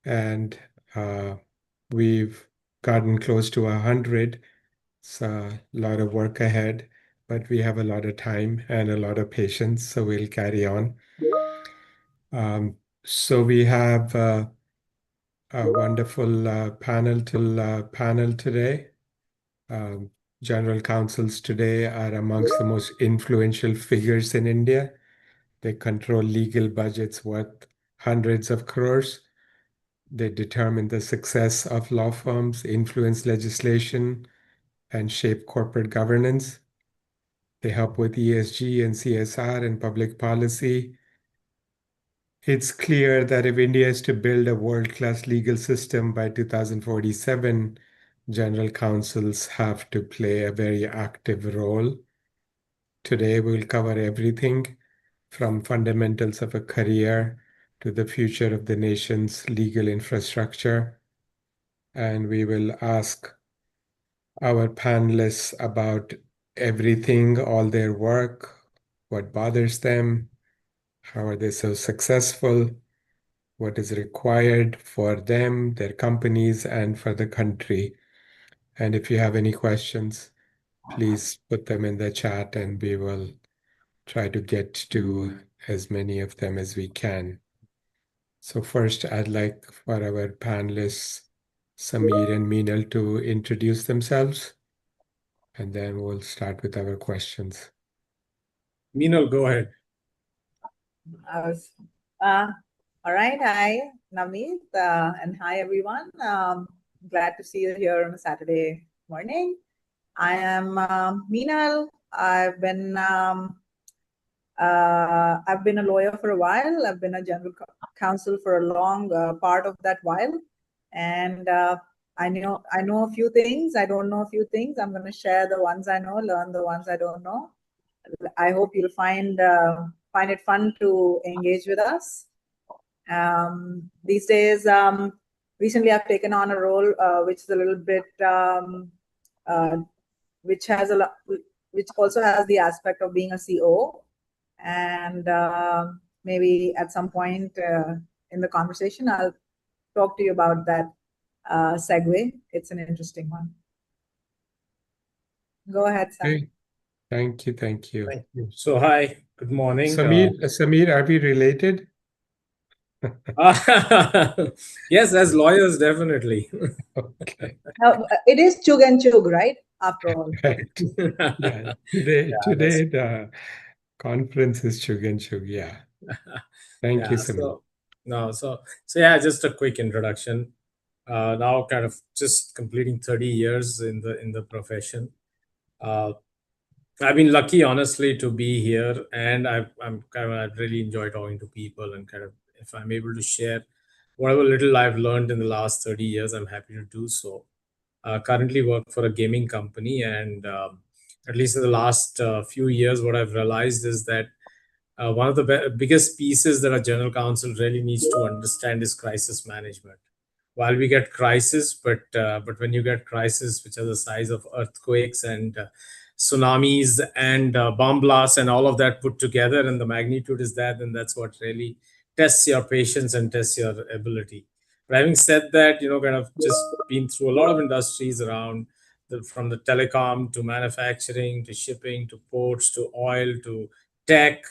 and we've gotten close to 100. It's a lot of work ahead, but we have a lot of time and a lot of patience, so we'll carry on. So we have a wonderful panel today. General counsels today are amongst the most influential figures in India. They control legal budgets worth hundreds of crores. They determine the success of law firms, influence legislation, and shape corporate governance. They help with ESG and CSR and public policy. It's clear that if India is to build a world-class legal system by 2047, general counsels have to play a very active role. Today, we'll cover everything from fundamentals of a career to the future of the nation's legal infrastructure. And we will ask our panelists about everything, all their work, what bothers them, how are they so successful, what is required for them, their companies, and for the country. And if you have any questions, please put them in the chat and we will try to get to as many of them as we can. So first, I'd like for our panelists, Samir and Meenal, to introduce themselves, and then we'll start with our questions. Meenal, go ahead. All right. Hi, Navneet, and hi, everyone. Glad to see you here on a Saturday morning. I am Meenal. I've been a lawyer for a while. I've been a general counsel for a long part of that while, and I know a few things. I don't know a few things. I'm going to share the ones I know, learn the ones I don't know. I hope you'll find it fun to engage with us. These days, recently I've taken on a role which is a little bit, which also has the aspect of being a CO. And maybe at some point in the conversation, I'll talk to you about that segue. It's an interesting one. Go ahead, Sam. Okay. Thank you. Thank you. So, hi, good morning. Samir, are we related? Yes, as lawyers, definitely. Okay. It is chug and chug, right? After all. Right. Yeah. Today the conference is chug and chug. Yeah. Thank you, Samir. So yeah, just a quick introduction. Now kind of just completing 30 years in the profession. I've been lucky, honestly, to be here, and I've really enjoyed talking to people, and kind of if I'm able to share whatever little I've learned in the last 30 years, I'm happy to do so. Currently work for a gaming company, and at least in the last few years, what I've realized is that one of the biggest pieces that a general counsel really needs to understand is crisis management. While we get crisis, but when you get crisis which are the size of earthquakes and tsunamis and bomb blasts and all of that put together, and the magnitude is that, then that's what really tests your patience and tests your ability. But having said that, kind of just been through a lot of industries around, from the telecom to manufacturing to shipping to ports to oil to tech.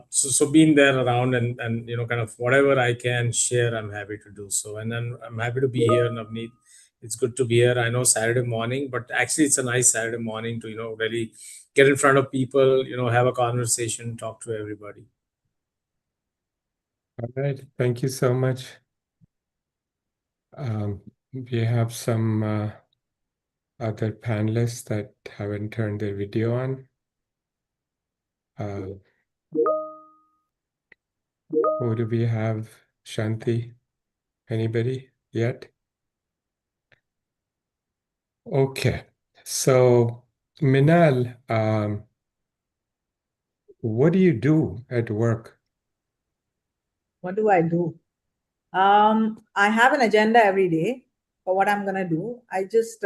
So being there around and kind of whatever I can share, I'm happy to do so. And then I'm happy to be here, Navneet. It's good to be here. I know Saturday morning, but actually it's a nice Saturday morning to really get in front of people, have a conversation, talk to everybody. All right. Thank you so much. We have some other panelists that haven't turned their video on. Who do we have? Shanti? Anybody yet? Okay. So, Minal, what do you do at work? What do I do? I have an agenda every day for what I'm going to do. I just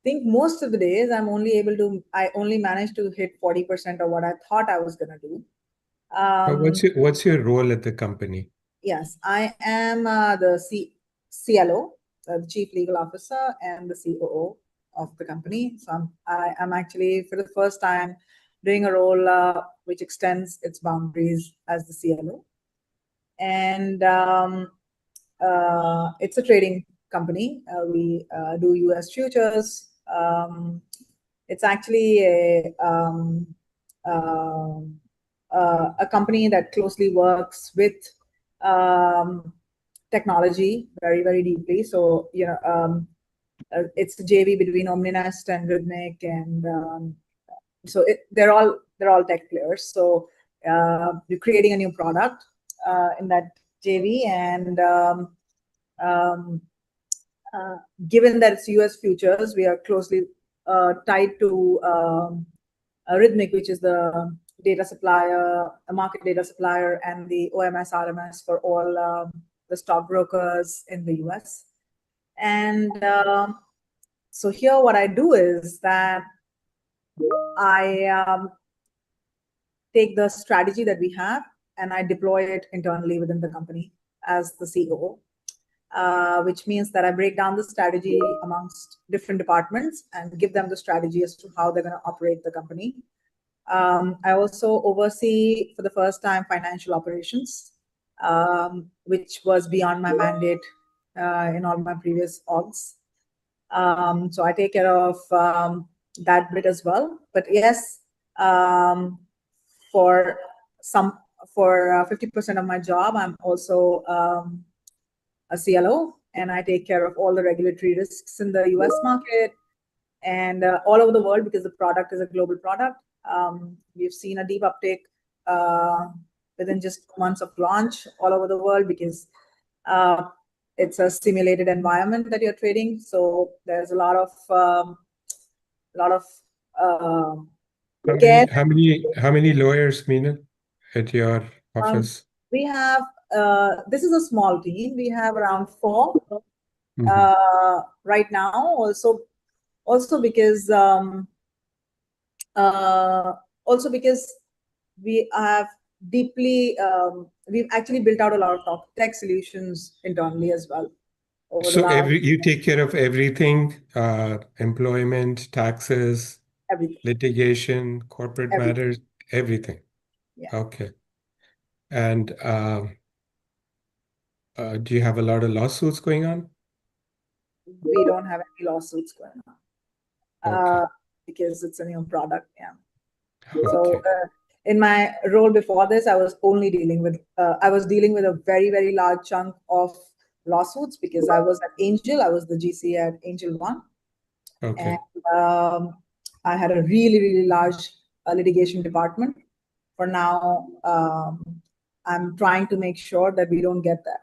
think most of the days I only managed to hit 40% of what I thought I was going to do. What's your role at the company? Yes, I am the CLO, the Chief Legal Officer, and the COO of the company. So I'm actually, for the first time, doing a role which extends its boundaries as the CLO. And it's a trading company. We do US futures. It's actually a company that closely works with technology very, very deeply. So, it's a JV between Omninest and Rhythmic, and so they're all tech players. So we're creating a new product in that JV, and given that it's US futures, we are closely tied to Rhythmic, which is the data supplier, a market data supplier, and the OMS RMS for all the stockbrokers in the US. And so here, what I do is that I take the strategy that we have and I deploy it internally within the company as the COO. Which means that I break down the strategy amongst different departments and give them the strategy as to how they're going to operate the company. I also oversee, for the first time, financial operations, which was beyond my mandate in all my previous orgs. So I take care of that bit as well. But yes, for 50% of my job, I'm also a CLO, and I take care of all the regulatory risks in the US market and all over the world, because the product is a global product. We've seen a deep uptake within just months of launch all over the world, because it's a simulated environment that you're trading. So there's a lot of How many lawyers, Meena, at your office? We have, this is a small team. We have around 4 right now. Also because we have we've actually built out a lot of tech solutions internally as well. So you take care of everything, employment, taxes, everything, litigation, corporate matters, everything. Yeah. Okay. And do you have a lot of lawsuits going on? We don't have any lawsuits going on. Okay. Because it's a new product. Yeah. Okay. So in my role before this, I was dealing with a very, very large chunk of lawsuits, because I was at Angel. I was the GC at Angel One. Okay. And I had a really, really large litigation department. For now, I'm trying to make sure that we don't get that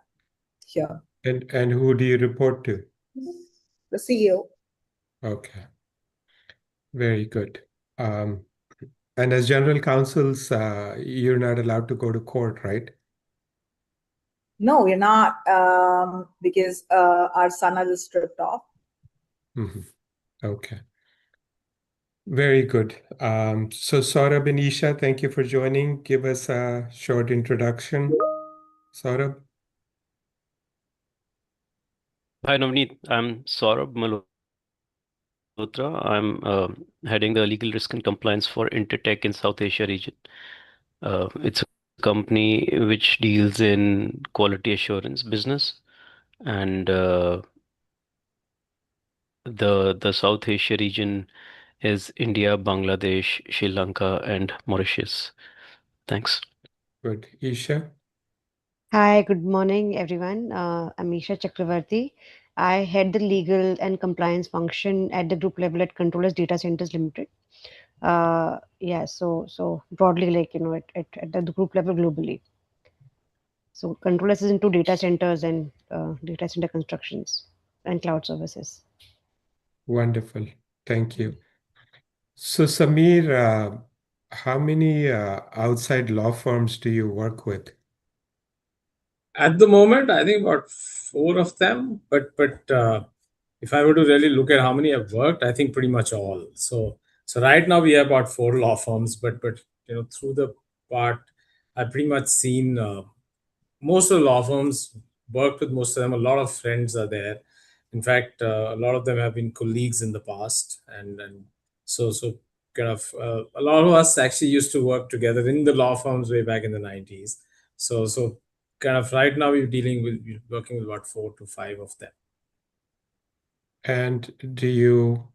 here. And who do you report to? The CEO. Okay. Very good. And as general counsels, you're not allowed to go to court, right? No, we're not, because our SANA is stripped off. Okay. Very good. So Saurabh and Isha, thank you for joining. Give us a short introduction. Saurabh? Hi, Navneet. I'm Saurabh Malhotra. I'm heading the legal risk and compliance for Intertech in South Asia region. It's a company which deals in quality assurance business, and the South Asia region is India, Bangladesh, Sri Lanka, and Mauritius. Thanks. Good. Isha? Hi, good morning, everyone. I'm Isha Chakravarti. I head the legal and compliance function at the group level at Controllers Data Centers Limited. So broadly, like, at the group level globally. So Controllers is into data centers and data center constructions and cloud services. Wonderful. Thank you. So Samir, how many outside law firms do you work with? At the moment, I think about 4 of them, but if I were to really look at how many I've worked, I think pretty much all. So right now we have about 4 law firms, but through the part, I've pretty much seen most of the law firms, worked with most of them. A lot of friends are there. In fact, a lot of them have been colleagues in the past, and so kind of a lot of us actually used to work together in the law firms way back in the 90s. So kind of right now we're working with about 4 to 5 of them. And do you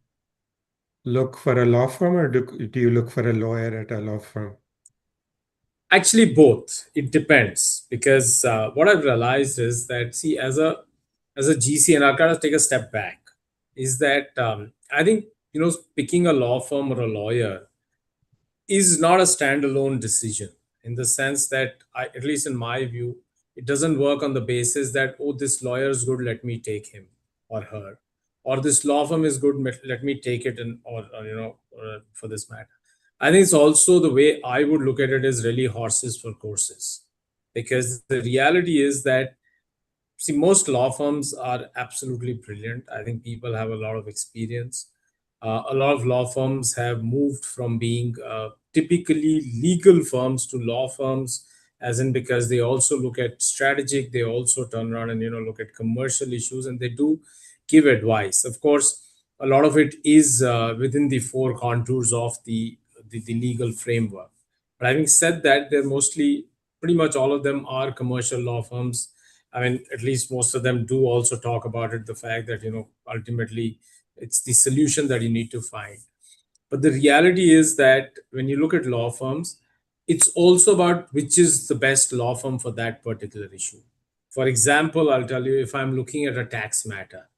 look for a law firm, or do you look for a lawyer at a law firm? Actually, both. It depends, because what I've realized is that, see, as a GC, and I'll kind of take a step back, is that I think picking a law firm or a lawyer is not a standalone decision, in the sense that at least in my view, it doesn't work on the basis that, oh, this lawyer is good, let me take him or her, or this law firm is good, let me take it, and or for this matter. I think it's also the way I would look at it is really horses for courses, because the reality is that, see, most law firms are absolutely brilliant. I think people have a lot of experience. A lot of law firms have moved from being typically legal firms to law firms, as in, because they also look at strategic, they also turn around and look at commercial issues, and they do give advice. Of course, a lot of it is within the four contours of the legal framework. But having said that, they're mostly, pretty much all of them are commercial law firms. I mean, at least most of them do also talk about it, the fact that, ultimately it's the solution that you need to find. But the reality is that when you look at law firms, it's also about which is the best law firm for that particular issue. For example, I'll tell you, if I'm looking at a tax matter,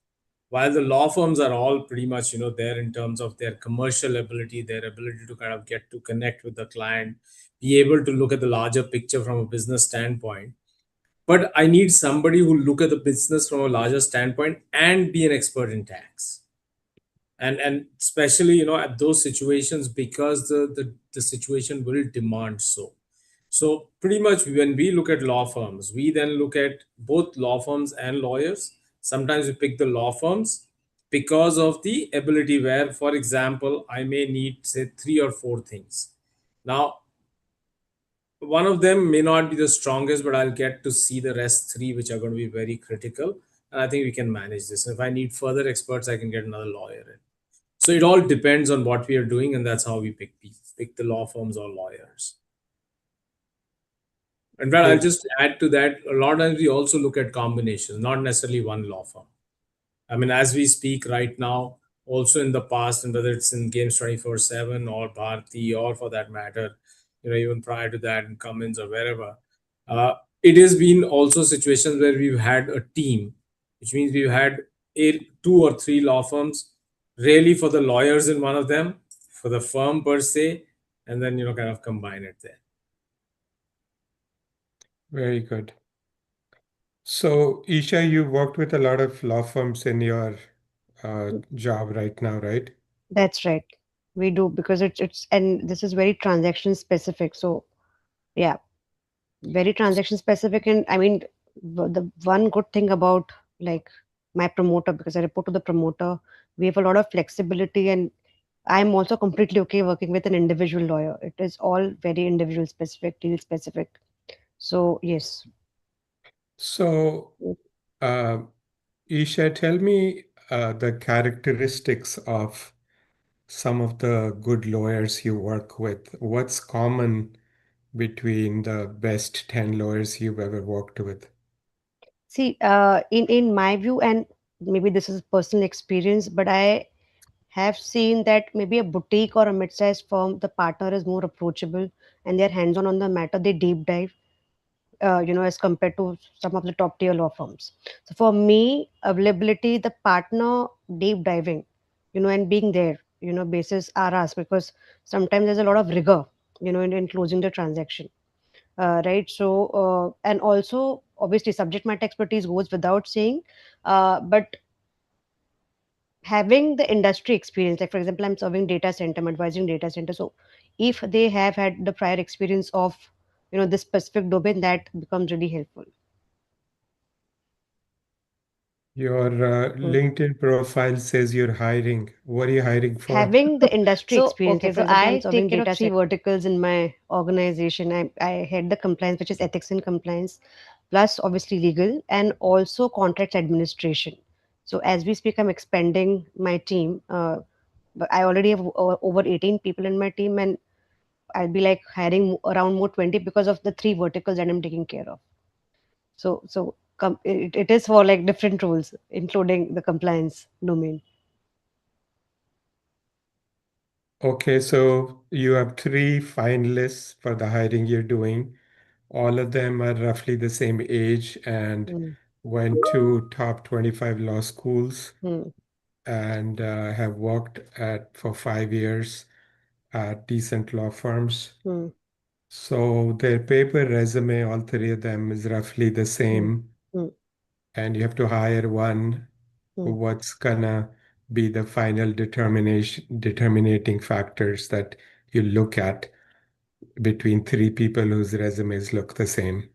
while the law firms are all pretty much there in terms of their commercial ability, their ability to kind of get to connect with the client, be able to look at the larger picture from a business standpoint, but I need somebody who look at the business from a larger standpoint and be an expert in tax. And especially at those situations, because the situation will demand so pretty much when we look at law firms, we then look at both law firms and lawyers. Sometimes we pick the law firms because of the ability, where, for example, I may need, say, 3 or 4 things. Now, one of them may not be the strongest, but I'll get to see the rest 3, which are going to be very critical. And I think we can manage this. If I need further experts, I can get another lawyer in. So it all depends on what we are doing, and that's how we pick the law firms or lawyers. In fact, I'll just add to that, a lot of times we also look at combinations, not necessarily one law firm. I mean, as we speak right now, also in the past, and whether it's in Games 24/7 or Bharti, or for that matter, even prior to that in Cummins or wherever, it has been also situations where we've had a team, which means we've had 2 or 3 law firms, really for the lawyers in one of them, for the firm per se, and then kind of combine it there. Very good. So, Isha, you worked with a lot of law firms in your job right now, right? That's right. We do, because it's and this is very transaction specific. So yeah, very transaction specific. And I mean, the one good thing about, like, my promoter, because I report to the promoter, we have a lot of flexibility, and I'm also completely okay working with an individual lawyer. It is all very individual specific, deal specific. So yes. So, uh, Isha, tell me the characteristics of some of the good lawyers you work with. What's common between the best 10 lawyers you've ever worked with? See, in my view, and maybe this is personal experience, but I have seen that maybe a boutique or a mid-sized firm, the partner is more approachable and they're hands-on on the matter. They deep dive, as compared to some of the top tier law firms. So for me, availability, the partner deep diving, and being there, basis are asked, because sometimes there's a lot of rigor, in closing the transaction. Right. So, and also obviously subject matter expertise goes without saying, but having the industry experience, like for example, I'm serving data center, I'm advising data center. So if they have had the prior experience of, this specific domain, that becomes really helpful. Your LinkedIn profile says you're hiring. What are you hiring for? Having the industry So, experience, okay, like for so example, I'm I serving take care of data 3 verticals in my organization. I head the compliance, which is ethics and compliance, plus obviously legal, and also contracts administration. So as we speak, I'm expanding my team. But I already have over 18 people in my team, and I'll be like hiring around more 20 because of the 3 verticals that I'm taking care of. It is for like different roles, including the compliance domain. Okay, so you have 3 finalists for the hiring you're doing. All of them are roughly the same age and Hmm. went to top 25 law schools Hmm. and have worked for 5 years at decent law firms. Hmm. So their paper resume, all 3 of them, is roughly the Hmm. same. Hmm. And you have to hire one. Hmm. What's gonna be the final determinating factors that you look at between 3 people whose resumes look the same?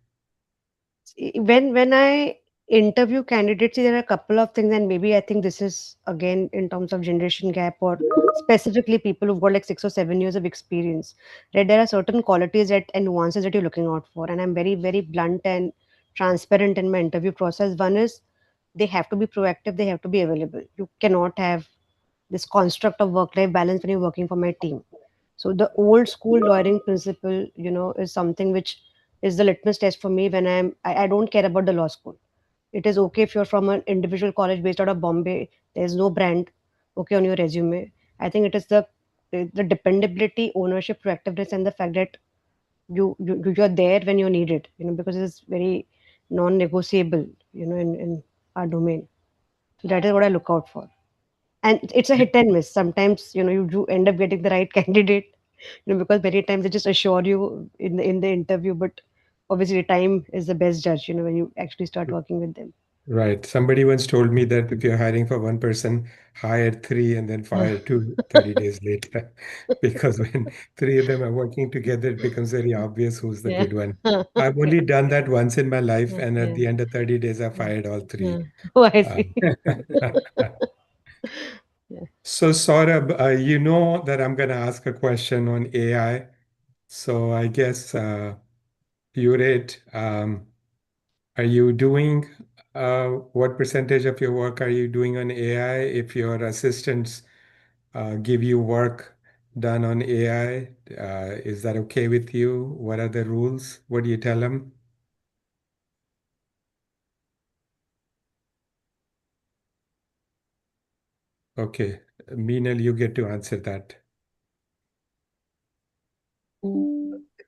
When I interview candidates, there are a couple of things, and maybe I think this is again in terms of generation gap or specifically people who've got like 6 or 7 years of experience. Right, there are certain qualities that and nuances that you're looking out for, and I'm very very blunt and transparent in my interview process. One is they have to be proactive, they have to be available. You cannot have this construct of work-life balance when you're working for my team. So the old school lawyering principle, is something which is the litmus test for me when I don't care about the law school. It is okay if you're from an individual college based out of Bombay. There's no brand, okay, on your resume. I think it is the dependability, ownership, proactiveness, and the fact that you're there when you need it. Because it's very non-negotiable. In our domain. So that is what I look out for, and it's a hit and miss. Sometimes you end up getting the right candidate, because many times they just assure you in the interview, but obviously time is the best judge, when you actually start working with them. Right. Somebody once told me that if you're hiring for one person, hire 3 and then fire 2 30 days later. Because when 3 of them are working together, it becomes very obvious who's the Yeah. good one. I've only done that once in my life, and at Yeah. the end of 30 days, I fired all Yeah. 3. Oh, I see. Yeah. So, Saurabh, you know that I'm going to ask a question on AI. So, I guess you're it. Are you doing what percentage of your work are you doing on AI? If your assistants give you work done on AI, is that okay with you? What are the rules? What do you tell them? Okay, Meenal, you get to answer that.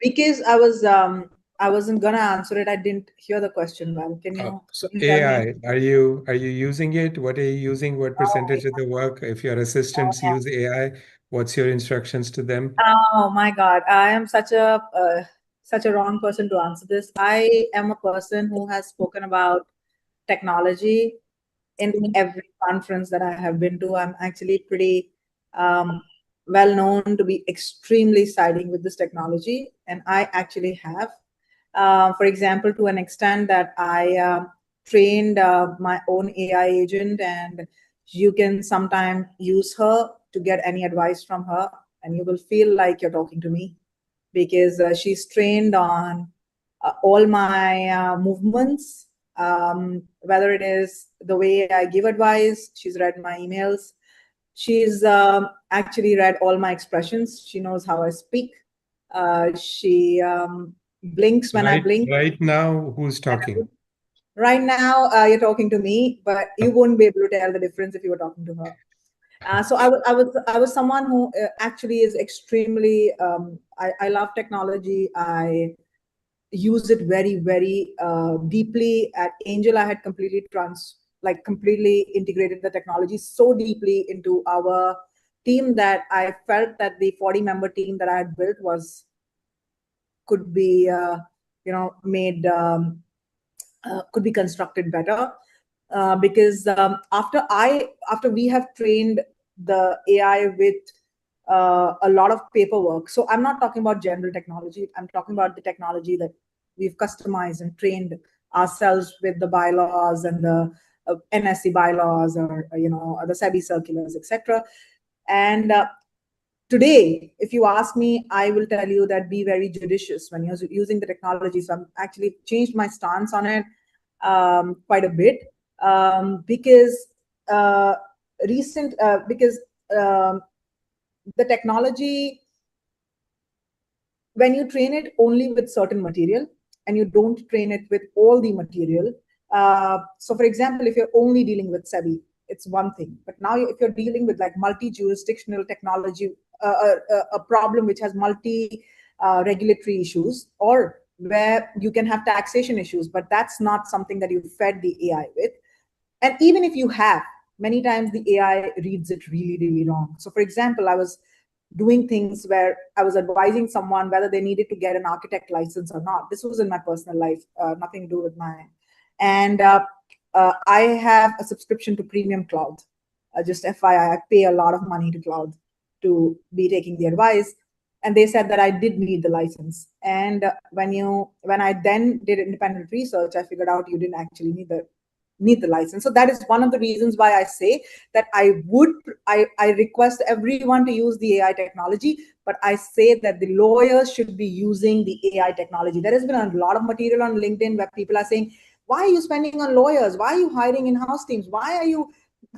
Because I wasn't gonna answer it. I didn't hear the question well. Can you So can you tell me? AI, are you using it? What are you using? What percentage of the work? If your assistants use AI, what's your instructions to them? Oh my God, I am such a wrong person to answer this. I am a person who has spoken about technology in every conference that I have been to. I'm actually pretty well known to be extremely siding with this technology, and I actually have. For example, to an extent that I trained my own AI agent, and you can sometimes use her to get any advice from her, and you will feel like you're talking to me because she's trained on all my movements, whether it is the way I give advice. She's read my emails. She's actually read all my expressions. She knows how I speak. She blinks when I blink. Right now, who's talking? Right now, you're talking to me, but you won't be able to tell the difference if you were talking to her. So I was someone who actually is extremely. I love technology. I use it very very deeply. At Angel, I had completely integrated the technology so deeply into our team that I felt that the 40-member team that I had built could be made could be constructed better, because after we have trained the AI with a lot of paperwork. So I'm not talking about general technology. I'm talking about the technology that we've customized and trained ourselves with the bylaws and the NSE bylaws or the SEBI circulars, etc. And today, if you ask me, I will tell you that be very judicious when you're using the technology. So I'm actually changed my stance on it quite a bit because the technology, when you train it only with certain material and you don't train it with all the material. So for example, if you're only dealing with SEBI, it's one thing. But now if you're dealing with like multi-jurisdictional technology, a problem which has multi-regulatory issues, or where you can have taxation issues, but that's not something that you fed the AI with. And even if you have, many times the AI reads it really, really wrong. So for example, I was doing things where I was advising someone whether they needed to get an architect license or not. This was in my personal life, nothing to do with mine. And I have a subscription to Premium Cloud. Just FYI, I pay a lot of money to Cloud to be taking the advice. And they said that I did need the license. And when I then did independent research, I figured out you didn't actually need the license. So that is one of the reasons why I say that I request everyone to use the AI technology, but I say that the lawyers should be using the AI technology. There has been a lot of material on LinkedIn where people are saying, why are you spending on lawyers? Why are you hiring in-house teams? Why are you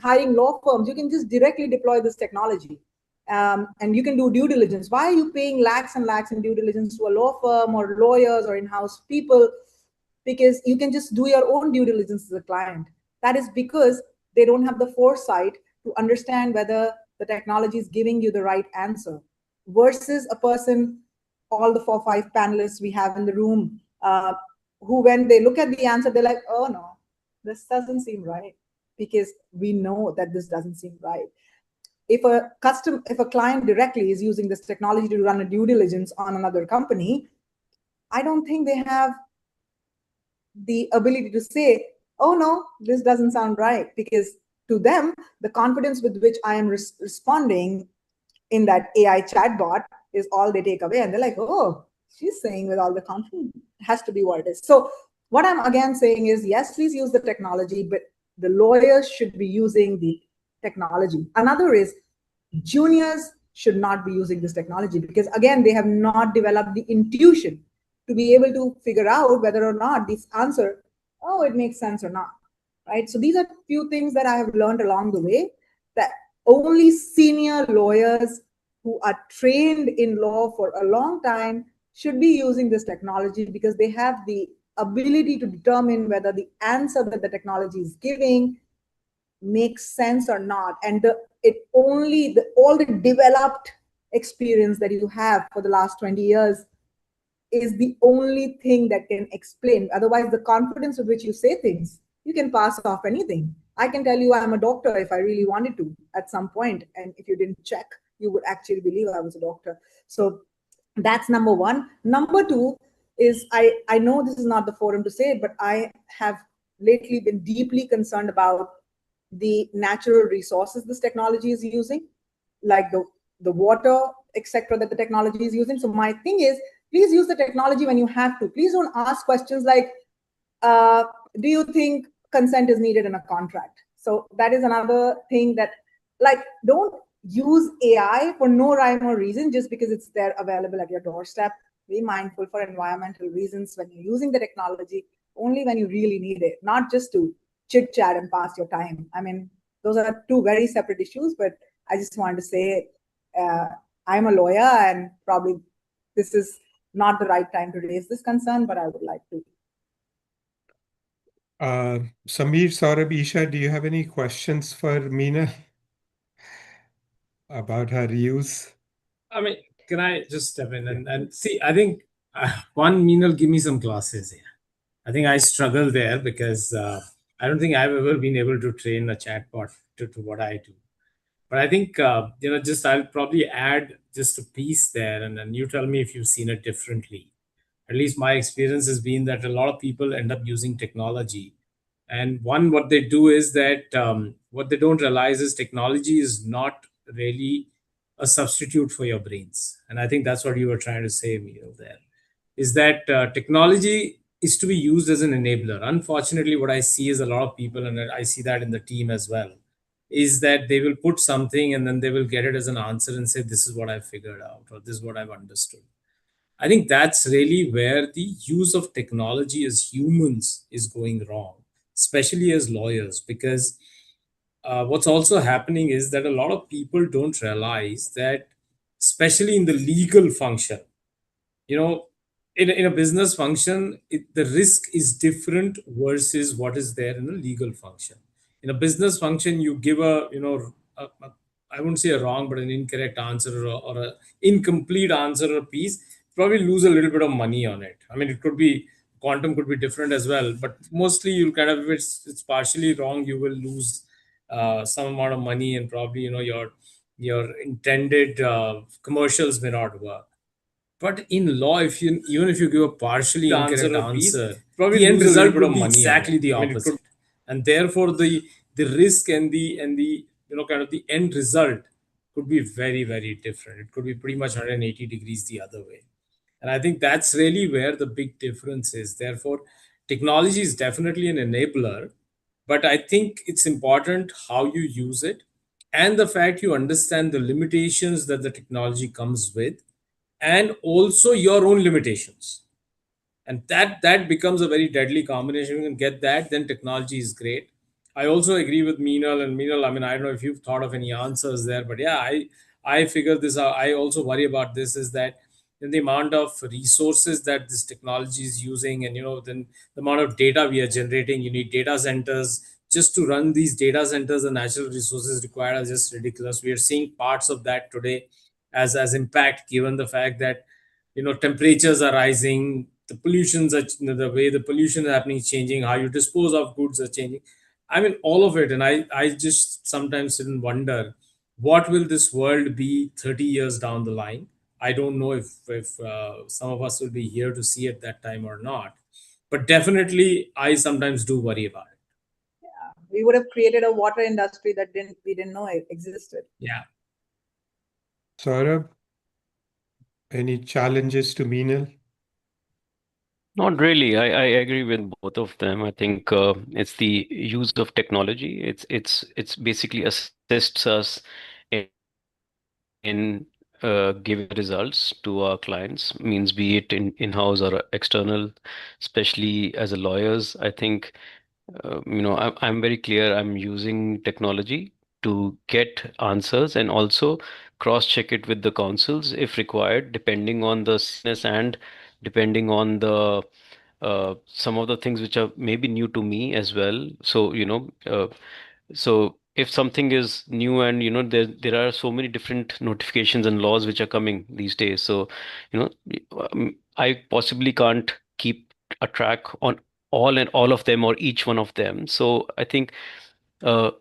hiring law firms? You can just directly deploy this technology. And you can do due diligence. Why are you paying lakhs and lakhs in due diligence to a law firm or lawyers or in-house people? Because you can just do your own due diligence as a client. That is because they don't have the foresight to understand whether the technology is giving you the right answer, versus a person, all the 4 or 5 panelists we have in the room, who when they look at the answer, they're like, oh no, this doesn't seem right, because we know that this doesn't seem right. If a client directly is using this technology to run a due diligence on another company, I don't think they have the ability to say, oh no, this doesn't sound right, because to them, the confidence with which I am responding in that AI chatbot is all they take away. And they're like, oh, she's saying with all the confidence, it has to be what it is. So what I'm again saying is, yes, please use the technology, but the lawyers should be using the technology. Another is juniors should not be using this technology, because again, they have not developed the intuition to be able to figure out whether or not this answer, oh, it makes sense or not, right? So these are a few things that I have learned along the way, that only senior lawyers who are trained in law for a long time should be using this technology, because they have the ability to determine whether the answer that the technology is giving makes sense or not. And all the developed experience that you have for the last 20 years is the only thing that can explain. Otherwise, the confidence with which you say things, you can pass off anything. I can tell you I'm a doctor if I really wanted to at some point, and if you didn't check, you would actually believe I was a doctor. So that's number one. Number two is, I know this is not the forum to say it, but I have lately been deeply concerned about the natural resources this technology is using, like the water, etc., that the technology is using. So my thing is, please use the technology when you have to. Please don't ask questions like, do you think consent is needed in a contract? So that is another thing that, like, don't use AI for no rhyme or reason just because it's there available at your doorstep. Be mindful for environmental reasons when you're using the technology, only when you really need it, not just to chit chat and pass your time. I mean, those are two very separate issues, but I just wanted to say, I'm a lawyer, and probably this is not the right time to raise this concern, but I would like to. Samir, Saurabh, Isha, do you have any questions for Meena about her use? I mean, can I just step in and see? I think one, Meena will give me some classes here. I think I struggle there because I don't think I've ever been able to train a chatbot to what I do. But I think, just I'll probably add just a piece there, and then you tell me if you've seen it differently. At least my experience has been that a lot of people end up using technology. And one, what they do is that what they don't realize is technology is not really a substitute for your brains. And I think that's what you were trying to say, Miro, there, is that technology is to be used as an enabler. Unfortunately, what I see is a lot of people, and I see that in the team as well, is that they will put something and then they will get it as an answer and say, this is what I figured out, or this is what I've understood. I think that's really where the use of technology as humans is going wrong, especially as lawyers, because what's also happening is that a lot of people don't realize that, especially in the legal function, you know, in a business function, the risk is different versus what is there in a legal function. In a business function, you give I wouldn't say a wrong, but an incorrect answer, or a incomplete answer or piece, probably lose a little bit of money on it. I mean, it could be, quantum could be different as well, but mostly you'll kind of, if it's partially wrong, you will lose some amount of money, and probably, your intended commercials may not work. But in law, if you even if you give a partially incorrect answer, probably the end result would be exactly the opposite. And therefore the risk and the kind of the end result could be very, very different. It could be pretty much 180 degrees the other way. And I think that's really where the big difference is. Therefore, technology is definitely an enabler, but I think it's important how you use it, and the fact you understand the limitations that the technology comes with, and also your own limitations. And that becomes a very deadly combination. If you can get that, then technology is great. I also agree with Meenal. And Meenal, I mean, I don't know if you've thought of any answers there, but yeah, I figure this out. I also worry about this, is that in the amount of resources that this technology is using, and then the amount of data we are generating, you need data centers just to run these data centers. The natural resources required are just ridiculous. We are seeing parts of that today as impact, given the fact that temperatures are rising, the pollutions are, the way the pollution is happening is changing, how you dispose of goods are changing. I mean, all of it. And I just sometimes sit and wonder, what will this world be 30 years down the line? I don't know if some of us will be here to see it that time or not, but definitely I sometimes do worry about it. We would have created a water industry that we didn't know it existed. Yeah. Saurabh, any challenges to Meenal? Not really. I agree with both of them. I think it's the use of technology. It's basically assists us in giving results to our clients, means be it in-house or external, especially as a lawyers. I think I'm very clear. I'm using technology to get answers and also cross-check it with the counsels if required, depending on the seriousness and depending on the some of the things which are maybe new to me as well. So, so if something is new, and there are so many different notifications and laws which are coming these days. So, I possibly can't keep a track on all of them or each one of them. So I think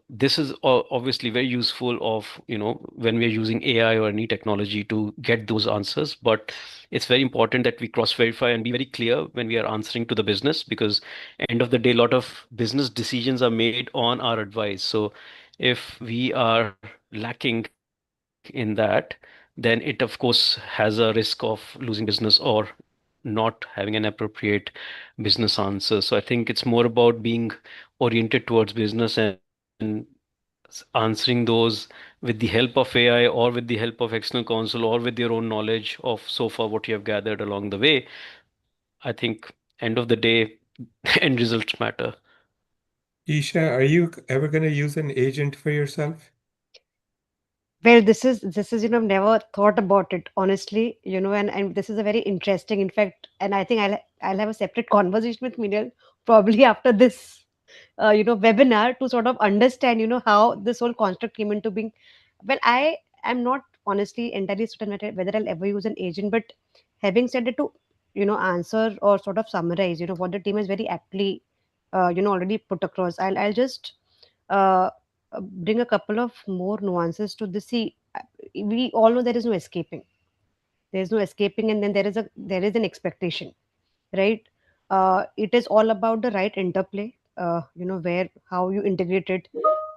this is obviously very useful of when we are using AI or any technology to get those answers. But it's very important that we cross verify and be very clear when we are answering to the business, because end of the day, a lot of business decisions are made on our advice. So if we are lacking in that, then it of course has a risk of losing business or not having an appropriate business answer. So I think it's more about being oriented towards business and answering those with the help of AI or with the help of external counsel or with your own knowledge of so far what you have gathered along the way. I think end of the day, end results matter. Isha, are you ever going to use an agent for yourself? Well, this is never thought about it honestly, and this is a very interesting, in fact, and I think I'll have a separate conversation with Miniel probably after this webinar to sort of understand how this whole construct came into being. Well, I am not honestly entirely certain whether I'll ever use an agent, but having said it, to answer or sort of summarize what the team has very aptly already put across, I'll just uh, bring a couple of more nuances to this. See, we all know there is no escaping. There is no escaping, and then there is an expectation, right? It is all about the right interplay. Where how you integrate it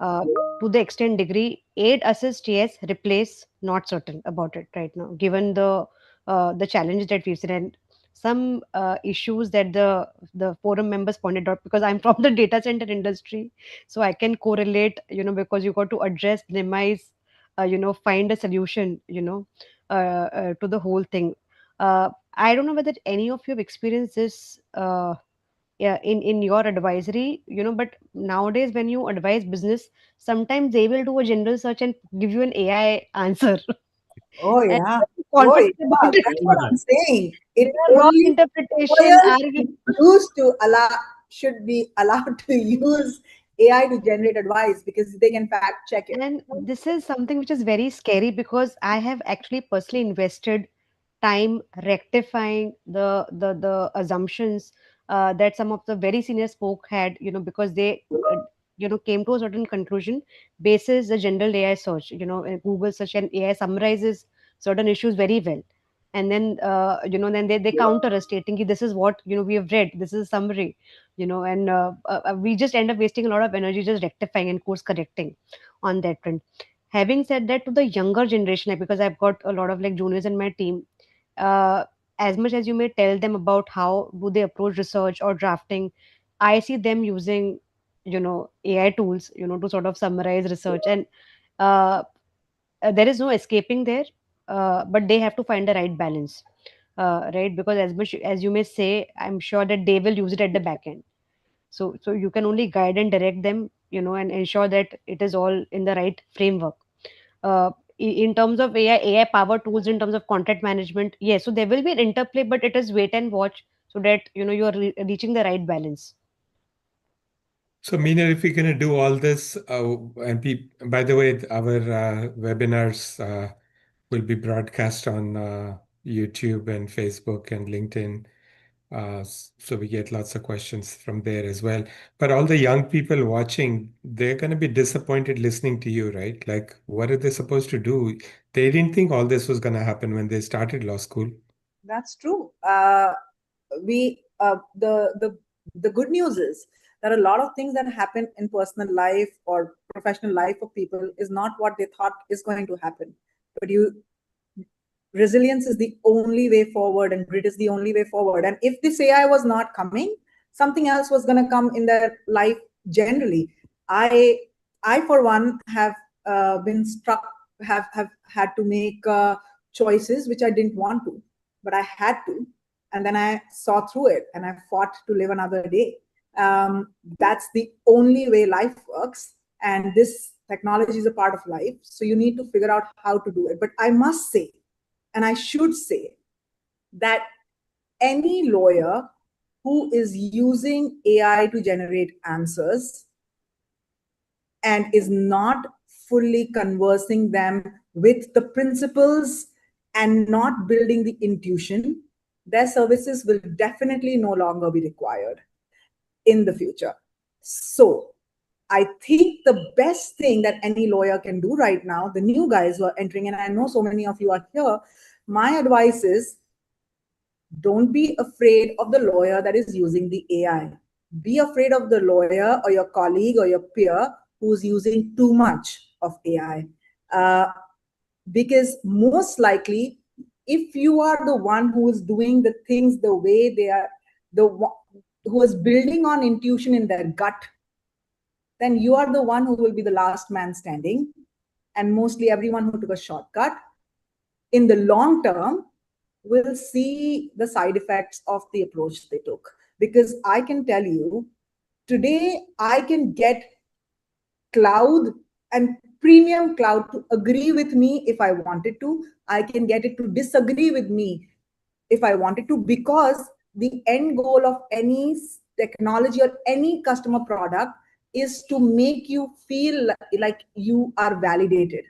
to the extent degree. Aid, assist, yes. Replace, not certain about it right now, given the challenge that we've seen. And some issues that the forum members pointed out, because I'm from the data center industry, so I can correlate, because you got to address, minimize, find a solution, to the whole thing. I don't know whether any of you have experienced this, yeah, in your advisory, but nowadays when you advise business, sometimes they will do a general search and give you an AI answer. Oh And yeah. Oh confident yeah. about it. That's what I'm saying. There It are wrong only interpretation, lawyers arrogant. should be allowed to use AI to generate advice because they can fact check it. And this is something which is very scary, because I have actually personally invested time rectifying the assumptions that some of the very senior spoke had, because they came to a certain conclusion basis the general AI search, Google search, and AI summarizes certain issues very well. And then then they counter us, stating "Ki this is what we have read, this is a summary," and we just end up wasting a lot of energy just rectifying and course correcting on that front. Having said that, to the younger generation, like, because I've got a lot of like juniors in my team, uh, as much as you may tell them about how do they approach research or drafting, I see them using AI tools, to sort of summarize research. And uh, there is no escaping there, but they have to find the right balance, right? Because as much as you may say, I'm sure that they will use it at the back end. So you can only guide and direct them, and ensure that it is all in the right framework. In terms of AI power tools, in terms of content management, yes, so there will be an interplay, but it is wait and watch, so that you are reaching the right balance. So, Meena, if we're going to do all this, and by the way, our webinars will be broadcast on YouTube and Facebook and LinkedIn. So we get lots of questions from there as well. But all the young people watching, they're going to be disappointed listening to you, right? Like, what are they supposed to do? They didn't think all this was going to happen when they started law school. That's true. The good news is that a lot of things that happen in personal life or professional life of people is not what they thought is going to happen. But resilience is the only way forward, and grit is the only way forward. And if this AI was not coming, something else was going to come in their life generally. I for one have been struck, have had to make choices which I didn't want to, but I had to, and then I saw through it and I fought to live another day. That's the only way life works, and this technology is a part of life, so you need to figure out how to do it. But I must say, and I should say, that any lawyer who is using AI to generate answers and is not fully conversing them with the principles and not building the intuition, their services will definitely no longer be required in the future. So I think the best thing that any lawyer can do right now, the new guys who are entering, and I know so many of you are here, my advice is, don't be afraid of the lawyer that is using the AI. Be afraid of the lawyer or your colleague or your peer who's using too much of AI. Because most likely, if you are the one who is doing the things the way they are, who is building on intuition in their gut, then you are the one who will be the last man standing. And mostly everyone who took a shortcut, in the long term, will see the side effects of the approach they took. Because I can tell you, today I can get cloud and premium cloud to agree with me if I wanted to. I can get it to disagree with me if I wanted to, because the end goal of any technology or any customer product is to make you feel like you are validated.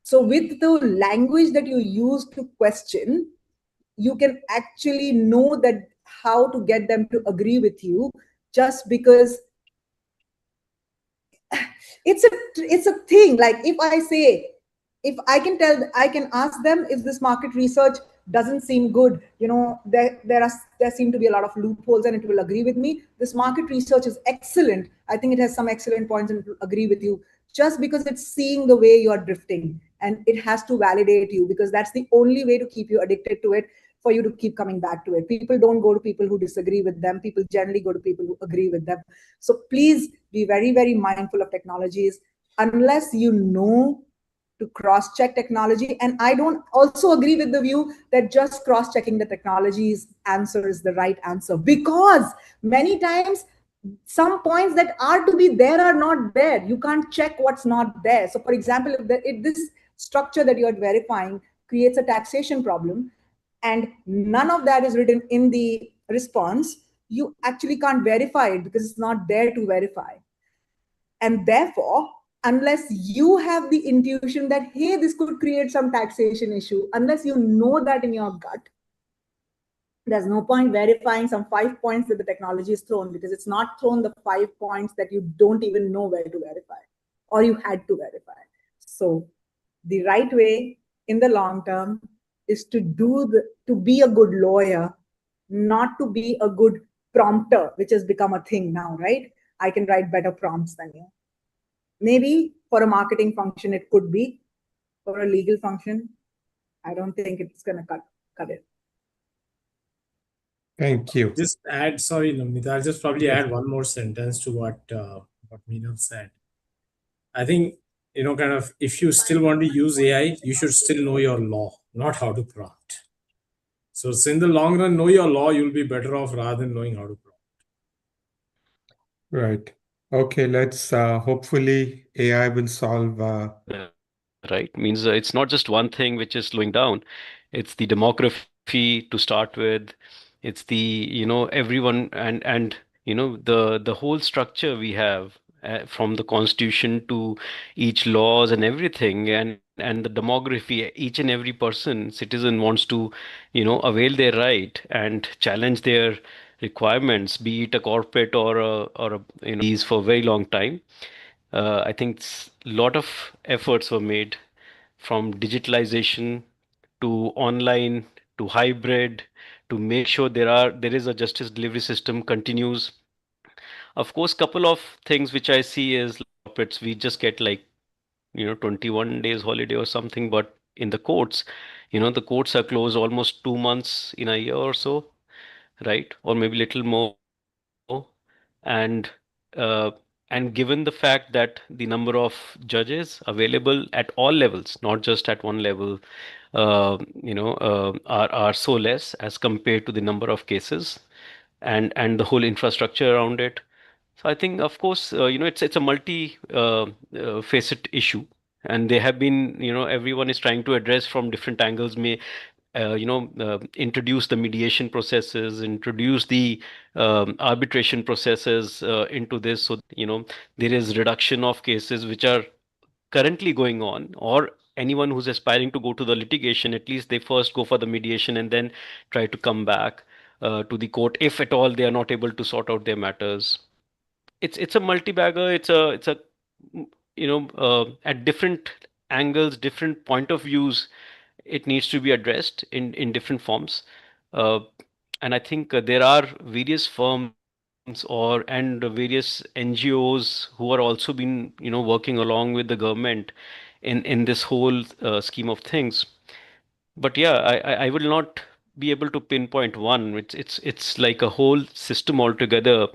So with the language that you use to question, you can actually know that how to get them to agree with you, just because it's a thing. Like, if I can tell, I can ask them if this market research doesn't seem good, there seem to be a lot of loopholes, and it will agree with me. This market research is excellent, I think it has some excellent points, and it will agree with you, just because it's seeing the way you are drifting, and it has to validate you, because that's the only way to keep you addicted to it. for you to keep coming back to it. People don't go to people who disagree with them. People generally go to people who agree with them. So please be very, very mindful of technologies unless you know to cross-check technology. And I don't also agree with the view that just cross-checking the technology's answer is the right answer, because many times some points that are to be there are not there. You can't check what's not there. So for example, if this structure that you're verifying creates a taxation problem and none of that is written in the response, you actually can't verify it because it's not there to verify. And therefore, unless you have the intuition that, hey, this could create some taxation issue, unless you know that in your gut, there's no point verifying some 5 points that the technology is thrown, because it's not thrown the 5 points that you don't even know where to verify or you had to verify. So the right way in the long term is to be a good lawyer, not to be a good prompter, which has become a thing now, right? I can write better prompts than you. Maybe for a marketing function, it could be. For a legal function, I don't think it's going to cut it. Thank you. Just add, sorry, Namita, I'll just probably Yes. add one more sentence to what Meenal said. I think, kind of, if you still want to use AI, you should still know your law, not how to prompt. So in the long run, know your law, you'll be better off rather than knowing how to prompt. Right. Okay, let's hopefully AI will solve Right? Means it's not just one thing which is slowing down. It's the demography to start with. It's the, everyone and the whole structure we have from the constitution to each laws and everything, and the demography. Each and every citizen wants to, avail their right and challenge their requirements, be it a corporate or a these for a very long time. I think a lot of efforts were made from digitalization to online to hybrid to make sure there is a justice delivery system continues. Of course, couple of things which I see is corporates, we just get like 21 days holiday or something, but in the courts, the courts are closed almost 2 months in a year or so, right? Or maybe little more. And uh, and given the fact that the number of judges available at all levels, not just at one level, are so less as compared to the number of cases and the whole infrastructure around it. So I think, of course, it's a multi facet issue, and they have been, everyone is trying to address from different angles. May introduce the mediation processes, introduce the arbitration processes into this, so there is reduction of cases which are currently going on, or anyone who's aspiring to go to the litigation, at least they first go for the mediation and then try to come back to the court if at all they are not able to sort out their matters. It's a multi-bagger. It's a at different angles, different point of views, it needs to be addressed in different forms. Uh, and I think there are various firms and various NGOs who are also been working along with the government in this whole scheme of things. But yeah, I will not be able to pinpoint one. It's like a whole system altogether.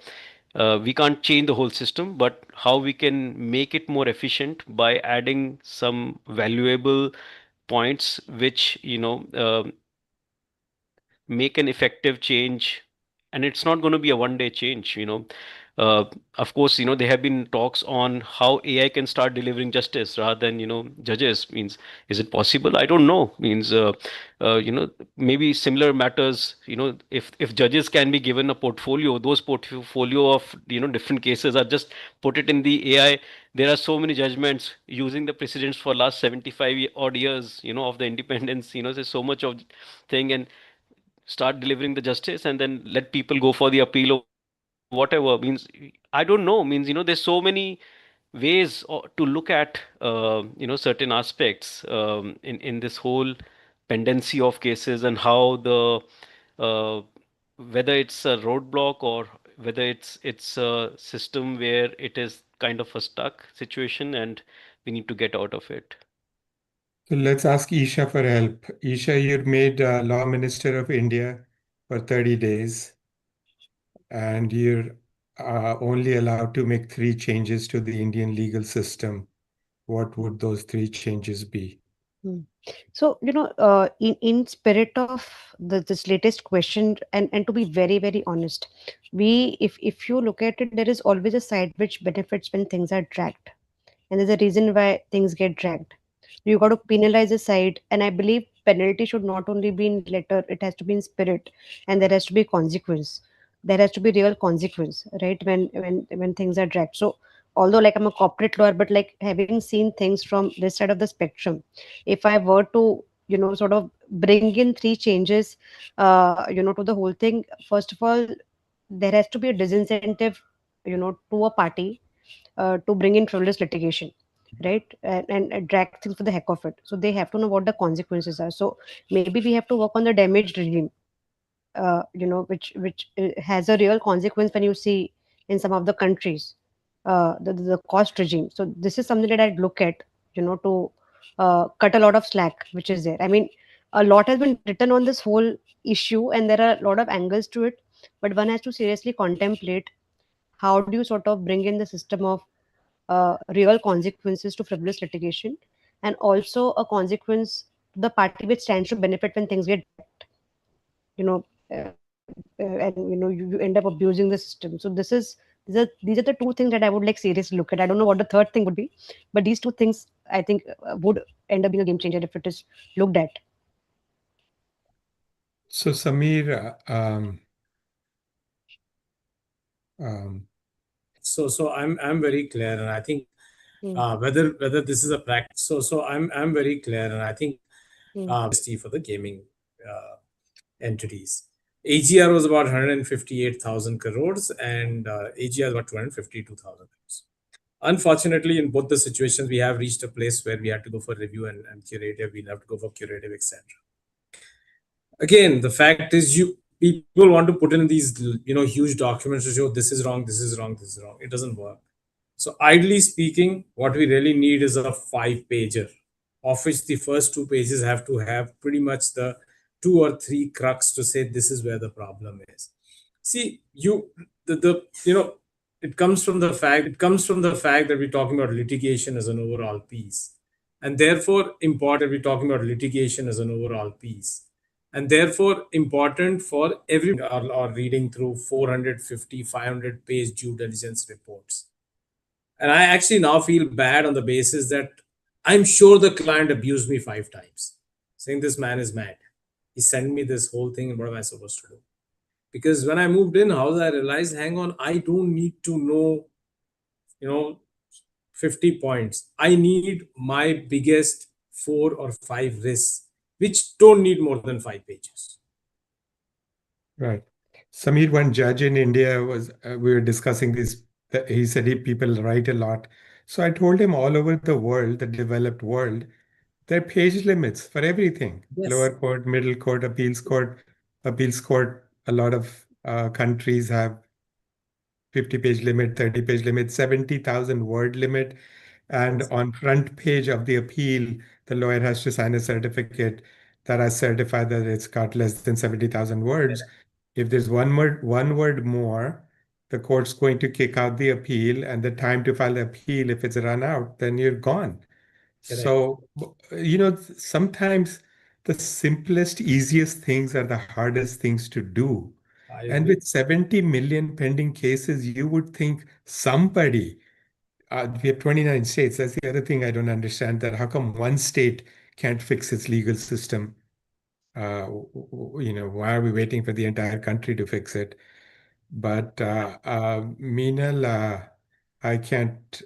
We can't change the whole system, but how we can make it more efficient by adding some valuable points which make an effective change. And it's not going to be a one day change. uh, of course, there have been talks on how AI can start delivering justice rather than judges. Means, is it possible? I don't know. Means, maybe similar matters. If judges can be given a portfolio, those portfolio of different cases are just put it in the AI. There are so many judgments using the precedents for last 75 odd years of the independence. There's so much of thing, and start delivering the justice and then let people go for the appeal or whatever. Means, I don't know. Means, there's so many ways to look at certain aspects in this whole pendency of cases, and how the whether it's a roadblock or whether it's a system where it is kind of a stuck situation and we need to get out of it. So let's ask Isha for help. Isha, you're made Law Minister of India for 30 days, and you're only allowed to make 3 changes to the Indian legal system. What would those 3 changes be? So, in spirit of this latest question, and to be very, very honest, if you look at it, there is always a side which benefits when things are dragged. And there's a reason why things get dragged. You got to penalize the side, and I believe penalty should not only be in letter, it has to be in spirit, and there has to be consequence. There has to be real consequence, right? When things are dragged. So although like I'm a corporate lawyer, but like having seen things from this side of the spectrum, if I were to sort of bring in 3 changes, to the whole thing, first of all, there has to be a disincentive, to a party to bring in frivolous litigation, right? And drag things for the heck of it. So they have to know what the consequences are. So maybe we have to work on the damage regime, which has a real consequence when you see in some of the countries, the cost regime. So this is something that I'd look at, to cut a lot of slack which is there. I mean, a lot has been written on this whole issue, and there are a lot of angles to it. But one has to seriously contemplate how do you sort of bring in the system of real consequences to frivolous litigation, and also a consequence to the party which stands to benefit when things get dragged, you know and you end up abusing the system. So these are the 2 things that I would like seriously look at. I don't know what the third thing would be, but these 2 things I think would end up being a game changer if it is looked at. So Samir, So I'm very clear, and I think Mm, whether this is a practice. So I'm very clear, and I think mm, for the gaming entities. AGR was about 158,000 crores, and AGR is about 252,000 crores. Unfortunately, in both the situations, we have reached a place where we had to go for review and curative. We'll have to go for curative, etc. Again, the fact is, you people want to put in these huge documents to show this is wrong, this is wrong, this is wrong. It doesn't work. So, ideally speaking, what we really need is a 5 pager, of which the first 2 pages have to have pretty much the 2 or 3 crux to say this is where the problem is. See, the it comes from the fact that we're talking about litigation as an overall piece, and therefore important for every or reading through 450, 500 page due diligence reports. And I actually now feel bad on the basis that I'm sure the client abused me 5 times, saying this man is mad. He sent me this whole thing, and what am I supposed to do? Because when I moved in house, I realized, hang on, I don't need to know, you know, 50 points. I need my biggest 4 or 5 risks, which don't need more than 5 pages. right. Samir, one judge in India was, we were discussing this. He said people write a lot. So I told him all over the world, the developed world, there are page limits for everything. Yes. Lower court, middle court, appeals court. Appeals court, a lot of countries have 50-page limit, 30-page limit, 70,000 word limit. And on front page of the appeal, the lawyer has to sign a certificate that I certify that it's got less than 70,000 words. If there's one word more, the court's going to kick out the appeal, and the time to file the appeal, if it's run out, then you're gone. Correct. So, sometimes the simplest, easiest things are the hardest things to do. I And agree. with 70 million pending cases, you would think somebody, we have 29 states. That's the other thing I don't understand, that how come one state can't fix its legal system? Why are we waiting for the entire country to fix it? But Meenal, I can't.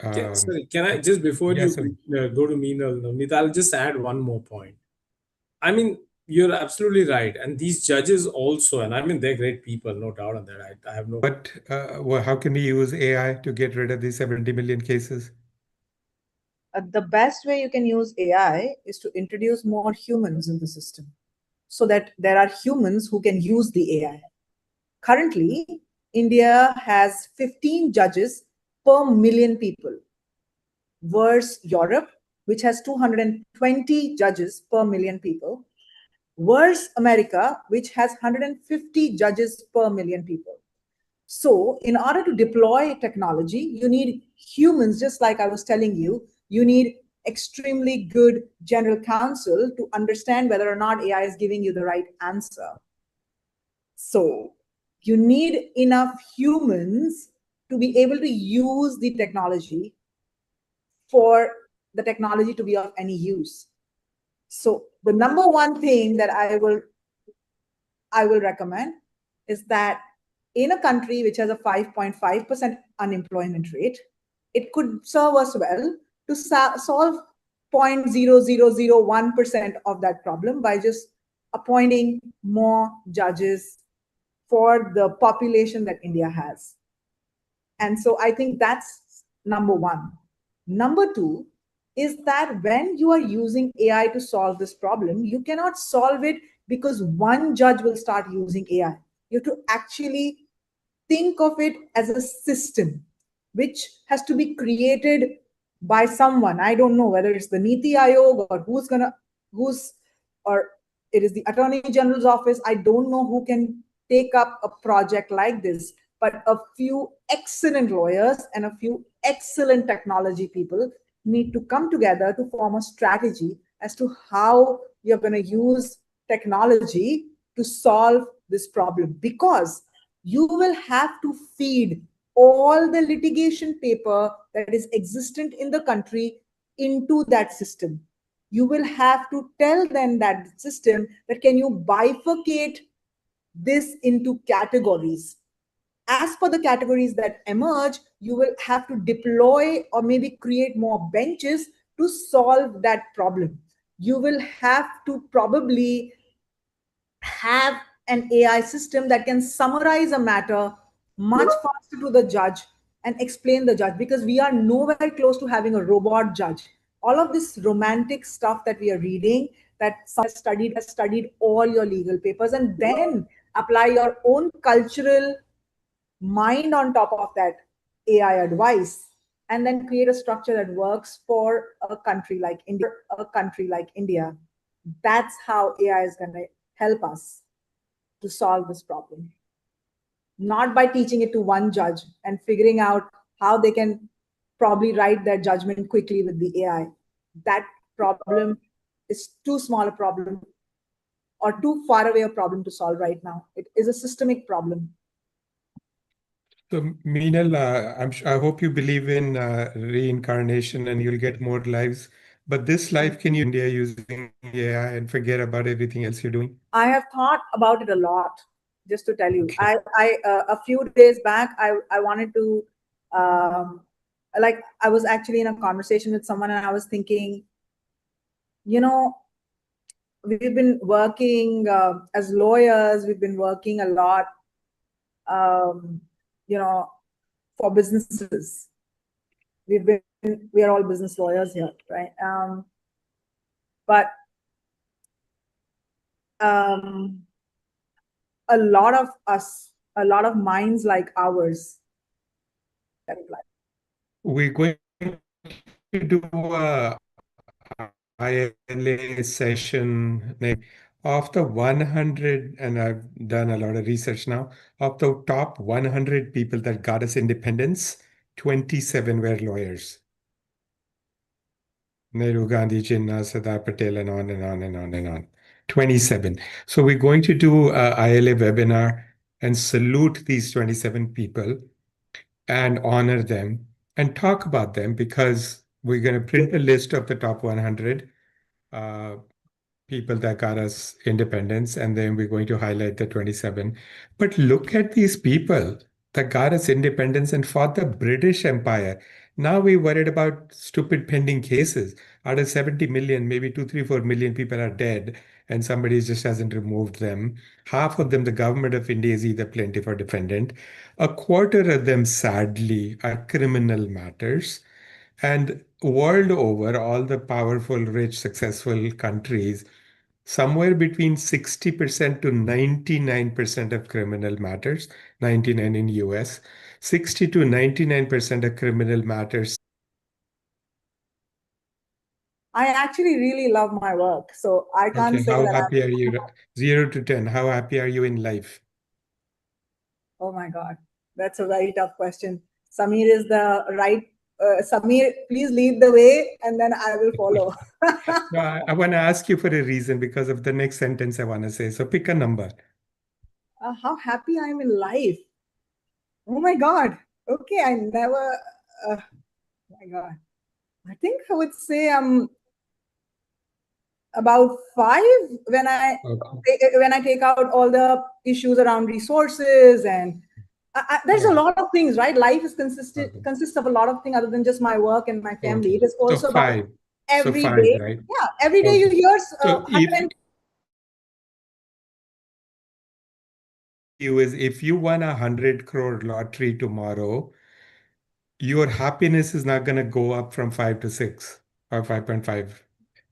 Sorry, can I just before you Yes, sir. go to Meenal, Navneet, I'll just add one more point. I mean, you're absolutely right. And these judges also, and I mean, they're great people, no doubt on that. I have no. But how can we use AI to get rid of these 70 million cases? The best way you can use AI is to introduce more humans in the system so that there are humans who can use the AI. Currently, India has 15 judges per million people, versus Europe, which has 220 judges per million people, versus America, which has 150 judges per million people. So in order to deploy technology, you need humans, just like I was telling you, you need extremely good general counsel to understand whether or not AI is giving you the right answer. So you need enough humans to be able to use the technology for the technology to be of any use. So the number one thing that I will recommend is that in a country which has a 5.5% unemployment rate, it could serve us well to solve 0.0001% of that problem by just appointing more judges for the population that India has. And so I think that's number one. Number two is that when you are using AI to solve this problem, you cannot solve it because one judge will start using AI. You have to actually think of it as a system which has to be created by someone. I don't know whether it's the Niti Aayog or or it is the Attorney General's office. I don't know who can take up a project like this, but a few excellent lawyers and a few excellent technology people need to come together to form a strategy as to how you're going to use technology to solve this problem, because you will have to feed all the litigation paper that is existent in the country into that system. You will have to tell them that system that can you bifurcate this into categories. As per the categories that emerge, you will have to deploy or maybe create more benches to solve that problem. You will have to probably have an AI system that can summarize a matter much faster to the judge and explain the judge, because we are nowhere close to having a robot judge. All of this romantic stuff that we are reading, that someone has studied all your legal papers and then apply your own cultural mind on top of that AI advice, and then create a structure that works for a country like India. That's how AI is going to help us to solve this problem. Not by teaching it to one judge and figuring out how they can probably write their judgment quickly with the AI. That problem is too small a problem or too far away a problem to solve right now. It is a systemic problem. So, Meenal, I hope you believe in reincarnation and you'll get more lives. But this life, can you India using AI and forget about everything else you're doing? I have thought about it a lot, just to tell you. Okay. I a few days back, I wanted to, I was actually in a conversation with someone and I was thinking, you know, we've been working as lawyers, we've been working a lot, for businesses. We are all business lawyers here, right? But a lot of us, a lot of minds like ours. We're going to do a ILA session of the 100, and I've done a lot of research now, of the top 100 people that got us independence, 27 were lawyers. Nehru, Gandhi, Jinnah, Sardar Patel, and on and on and on and on. 27. So we're going to do a ILA webinar and salute these 27 people and honor them and talk about them, because we're going to print a list of the top 100 people that got us independence, and then we're going to highlight the 27. But look at these people that got us independence and fought the British Empire. Now we're worried about stupid pending cases. Out of 70 million, maybe 2, 3, 4 million people are dead, and somebody just hasn't removed them. Half of them, the government of India is either plaintiff or defendant. A quarter of them, sadly, are criminal matters. And world over, all the powerful, rich, successful countries, somewhere between 60% to 99% of criminal matters, 99 in US, 60 to 99% of criminal matters I actually really love my work, so I can't Okay, say how that happy are you? 0 to 10, how happy are you in life? Oh my God, that's a very tough question. Samir is the right. Samir, please lead the way, and then I will follow. No, I want to ask you for a reason because of the next sentence I want to say. So pick a number. How happy I am in life. Oh my God. Okay, I never. Oh my God. I think I would say I'm about 5 when I Okay. when I take out all the issues around resources and there's a Yeah. lot of things, right? Life is Okay. consists of a lot of things other than just my work and my family. Okay. It is So also about 5. So every 5, day. right? Yeah, every day you Okay. hear So 100. if you won 100 crore lottery tomorrow, your happiness is not going to go up from 5 to 6 or 5.5.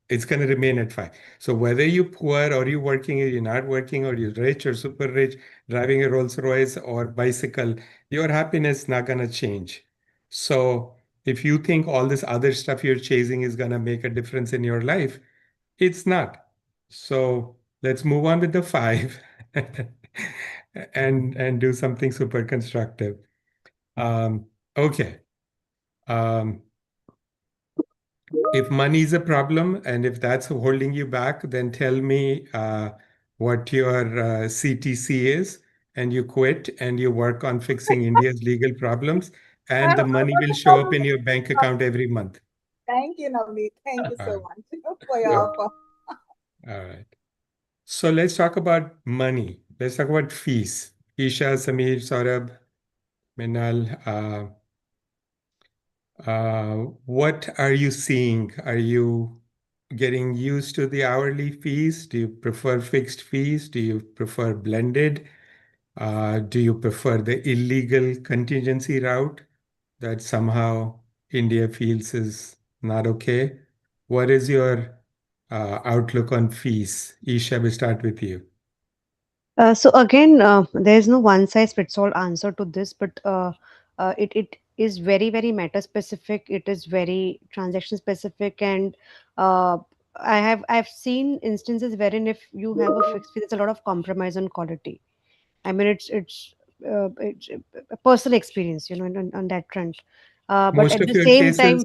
It's going to remain at 5. So whether you're poor or you're working or you're not working or you're rich or super rich, driving a Rolls Royce or bicycle, your happiness is not going to change. So if you think all this other stuff you're chasing is going to make a difference in your life, it's not. So let's move on with the 5 and do something super constructive. Okay. Um, if money is a problem and if that's holding you back, then tell me what your CTC is, and you quit and you work on fixing India's legal problems, and the money will show up in your bank account every month. Thank you, Navneet. Thank you so Uh, much for your okay. offer. All right. So let's talk about money. Let's talk about fees. Isha, Samir, Saurabh, Minal, what are you seeing? Are you getting used to the hourly fees? Do you prefer fixed fees? Do you prefer blended? Do you prefer the illegal contingency route that somehow India feels is not okay? What is your outlook on fees? Isha, we start with you. So again, there is no one size fits all answer to this, but it is very very meta specific. It is very transaction specific, and uh, I've seen instances wherein if you have a fixed fee, there's a lot of compromise on quality. I mean, it's a personal experience, on that front. But Most at of the your same cases, time,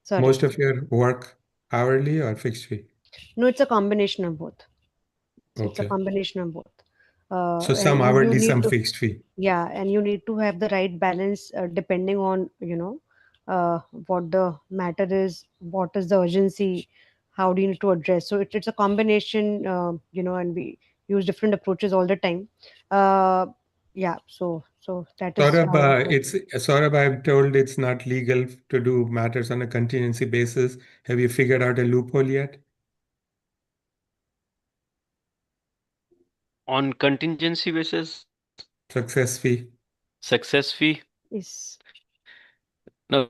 sorry, most of your work hourly or fixed fee? no, it's a combination of both. So it's a Okay. combination of both, So and some you hourly, need some to. fixed fee. Yeah, and you need to have the right balance depending on what the matter is, what is the urgency, how do you need to address. So it's a combination, and we use different approaches all the time. Yeah, so that is Saurabh, how it goes. Saurabh, I'm told it's not legal to do matters on a contingency basis. Have you figured out a loophole yet? On contingency basis, Success fee. success fee. Is No,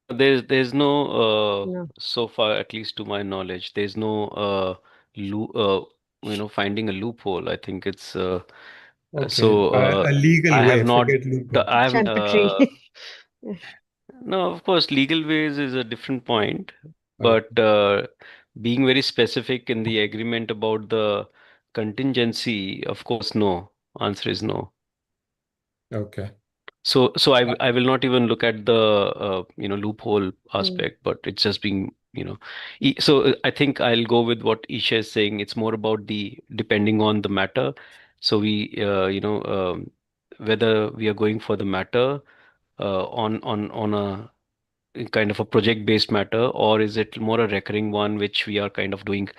there's no no. so far, at least to my knowledge, there's no loo finding a loophole. I think it's Okay. so A legal I have way, not forget loophole. I have Champerty. no, of course, legal ways is a different point, Okay. but being very specific in the agreement about the contingency, of course, no. Answer is no. Okay. So Uh, I will not even look at the loophole Mm. aspect, but it's just being so I think I'll go with what Isha is saying. It's more about the depending on the matter. So we whether we are going for the matter on a kind of a project based matter, or is it more a recurring one which we are kind of doing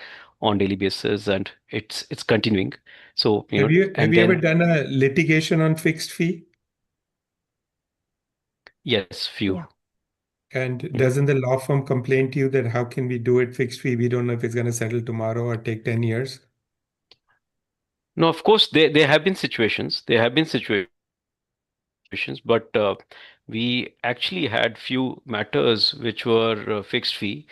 on daily basis and it's continuing. So have and you ever then done a litigation on fixed fee? yes, few. Yeah. And Yeah. doesn't the law firm complain to you that how can we do it fixed fee? We don't know if it's going to settle tomorrow or take 10 years. No, of course, there have been situations. There have been situations, but we actually had few matters which were fixed fee,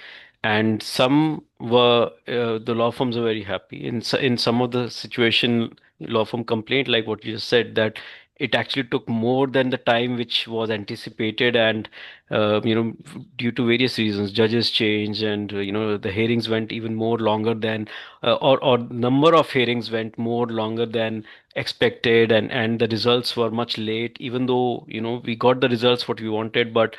and some were the law firms are very happy. In some of the situation, law firm complaint, like what you just said, that it actually took more than the time which was anticipated, and due to various reasons, judges changed, and the hearings went even more longer than, or number of hearings went more longer than expected, and the results were much late, even though we got the results what we wanted, but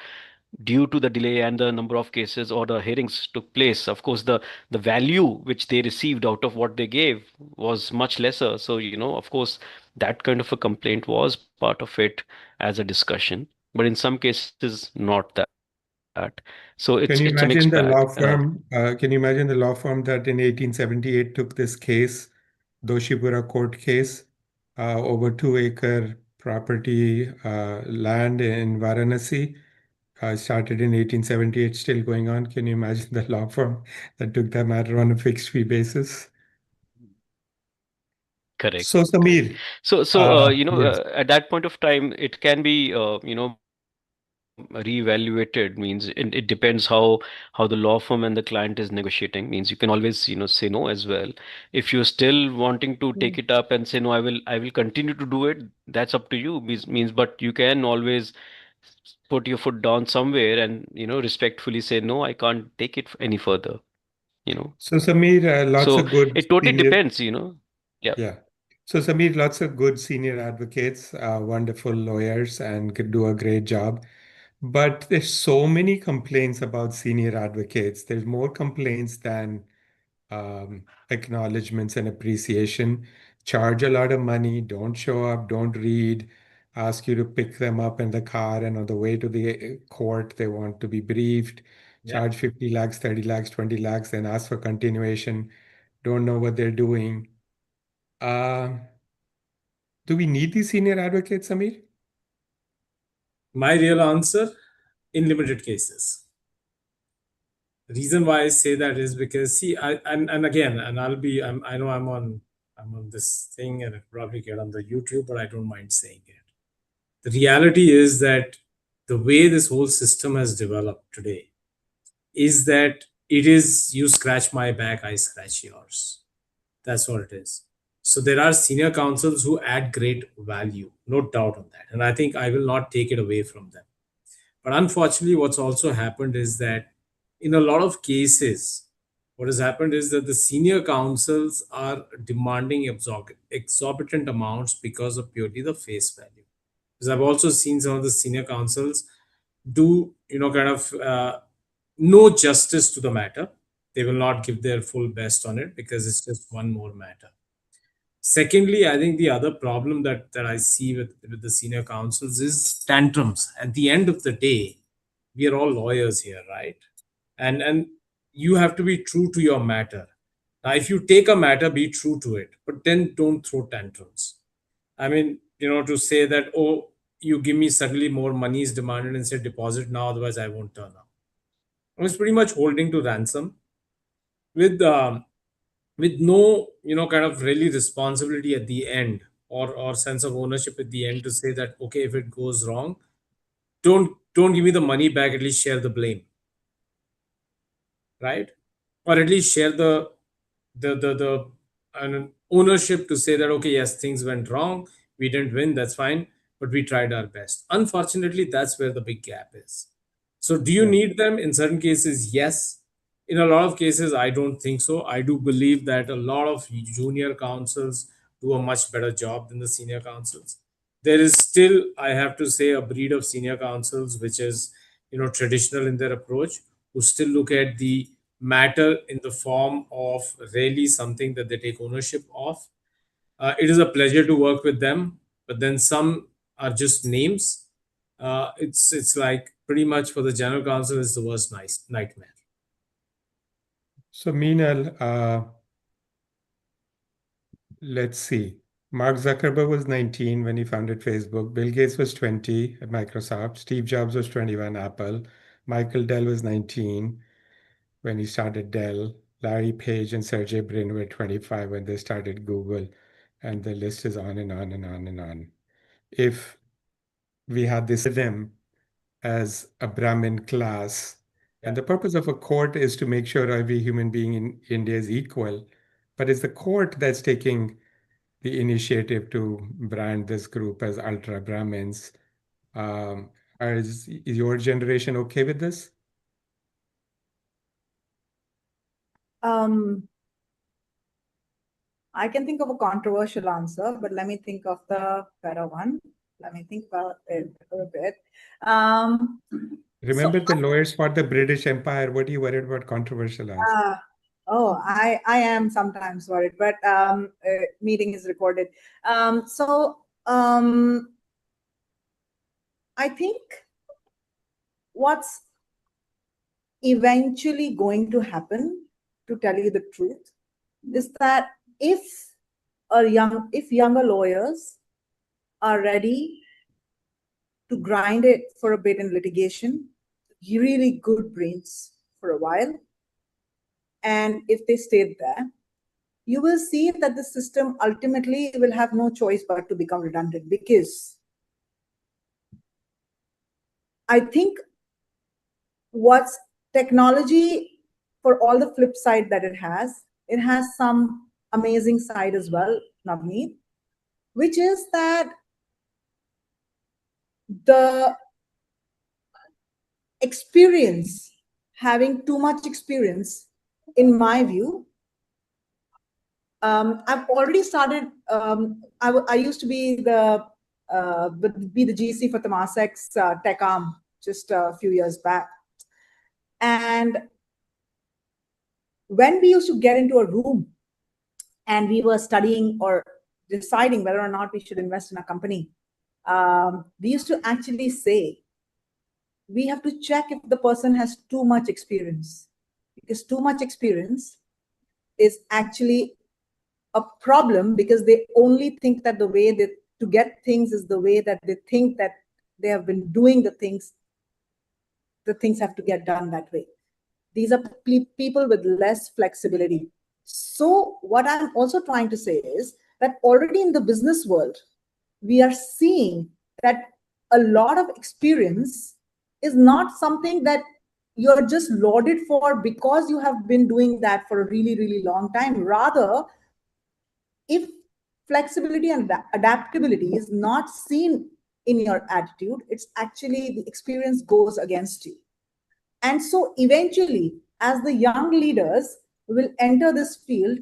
due to the delay and the number of cases or the hearings took place, of course the value which they received out of what they gave was much lesser. So of course that kind of a complaint was part of it as a discussion, but in some cases not that. So it's a mixed Can you bag. imagine the law firm? Can you imagine the law firm that in 1878 took this case, Doshipura court case, over 2 acre property land in Varanasi, started in 1878, still going on. Can you imagine the law firm that took the matter on a fixed fee basis? Correct, So, correct. Samir, So yes. at that point of time it can be reevaluated. Means it depends how the law firm and the client is negotiating. Means you can always say no as well. If you're still wanting to take it up and say no, I will continue to do it, that's up to you. Means but you can always put your foot down somewhere and respectfully say no, I can't take it any further. you know So, Samir, lots so of good it totally senior. depends. Yeah. Yeah. So, Samir, lots of good senior advocates, wonderful lawyers, and could do a great job. But there's so many complaints about senior advocates. There's more complaints than acknowledgements and appreciation. Charge a lot of money, don't show up, don't read, ask you to pick them up in the car, and on the way to the court, they want to be briefed. Yeah. Charge 50 lakhs, 30 lakhs, 20 lakhs, then ask for continuation, don't know what they're doing. Uh, do we need these senior advocates, Samir? My real answer, in limited cases. The reason why I say that is because, see, and again, and I know I'm on this thing and it probably get on the YouTube, but I don't mind saying it. The reality is that the way this whole system has developed today is that it is you scratch my back, I scratch yours. That's what it is. So there are senior counsels who add great value, no doubt on that. And I think I will not take it away from them. But unfortunately, what's also happened is that in a lot of cases, what has happened is that the senior counsels are demanding exorbitant amounts because of purely the face value. Because I've also seen some of the senior counsels do, kind of no justice to the matter. They will not give their full best on it because it's just one more matter. Secondly, I think the other problem that I see with the senior counsels is tantrums. At the end of the day, we are all lawyers here, right? And you have to be true to your matter. Now, if you take a matter, be true to it, but then don't throw tantrums. I mean, to say that, oh, you give me suddenly more money is demanded and say deposit now, otherwise I won't turn up. It's pretty much holding to ransom with with no kind of really responsibility at the end, or sense of ownership at the end to say that, okay, if it goes wrong, don't give me the money back, at least share the blame, right? Or at least share the ownership to say that, okay, yes, things went wrong, we didn't win, that's fine, but we tried our best. Unfortunately, that's where the big gap is. So do you Yeah. need them? In certain cases, yes. In a lot of cases, I don't think so. I do believe that a lot of junior counsels do a much better job than the senior counsels. There is still, I have to say, a breed of senior counsels which is traditional in their approach, who still look at the matter in the form of really something that they take ownership of. It is a pleasure to work with them, but then some are just names. It's like pretty much for the general counsel is the worst nightmare. So, Meenal, let's see. Mark Zuckerberg was 19 when he founded Facebook. Bill Gates was 20 at Microsoft. Steve Jobs was 21, Apple. Michael Dell was 19 when he started Dell. Larry Page and Sergey Brin were 25 when they started Google. And the list is on and on and on and on. If we had this them as a Brahmin class, and the purpose of a court is to make sure every human being in India is equal, but it's the court that's taking the initiative to brand this group as Ultra Brahmins. Is your generation okay with this? I can think of a controversial answer, but let me think of the better one. Let me think about it a bit. Remember the lawyers for the British Empire. What are you worried about controversial answer? I am sometimes worried, but meeting is recorded. I think what's eventually going to happen, to tell you the truth, is that if younger lawyers are ready to grind it for a bit in litigation, really good brains for a while, and if they stayed there, you will see that the system ultimately will have no choice but to become redundant, because I think what's technology, for all the flip side that it has some amazing side as well, Navneet, which is that the experience, having too much experience, in my view, I've already started. I used to be the GC for Temasek's tech arm just a few years back, and when we used to get into a room and we were studying or deciding whether or not we should invest in a company, we used to actually say, we have to check if the person has too much experience, because too much experience is actually a problem, because they only think that the way that to get things is the way that they think that they have been doing the things have to get done that way. These are people with less flexibility. So what I'm also trying to say is that already in the business world, we are seeing that a lot of experience is not something that you're just lauded for because you have been doing that for a really, really long time. Rather, if flexibility and adaptability is not seen in your attitude, it's actually the experience goes against you. And so eventually, as the young leaders will enter this field,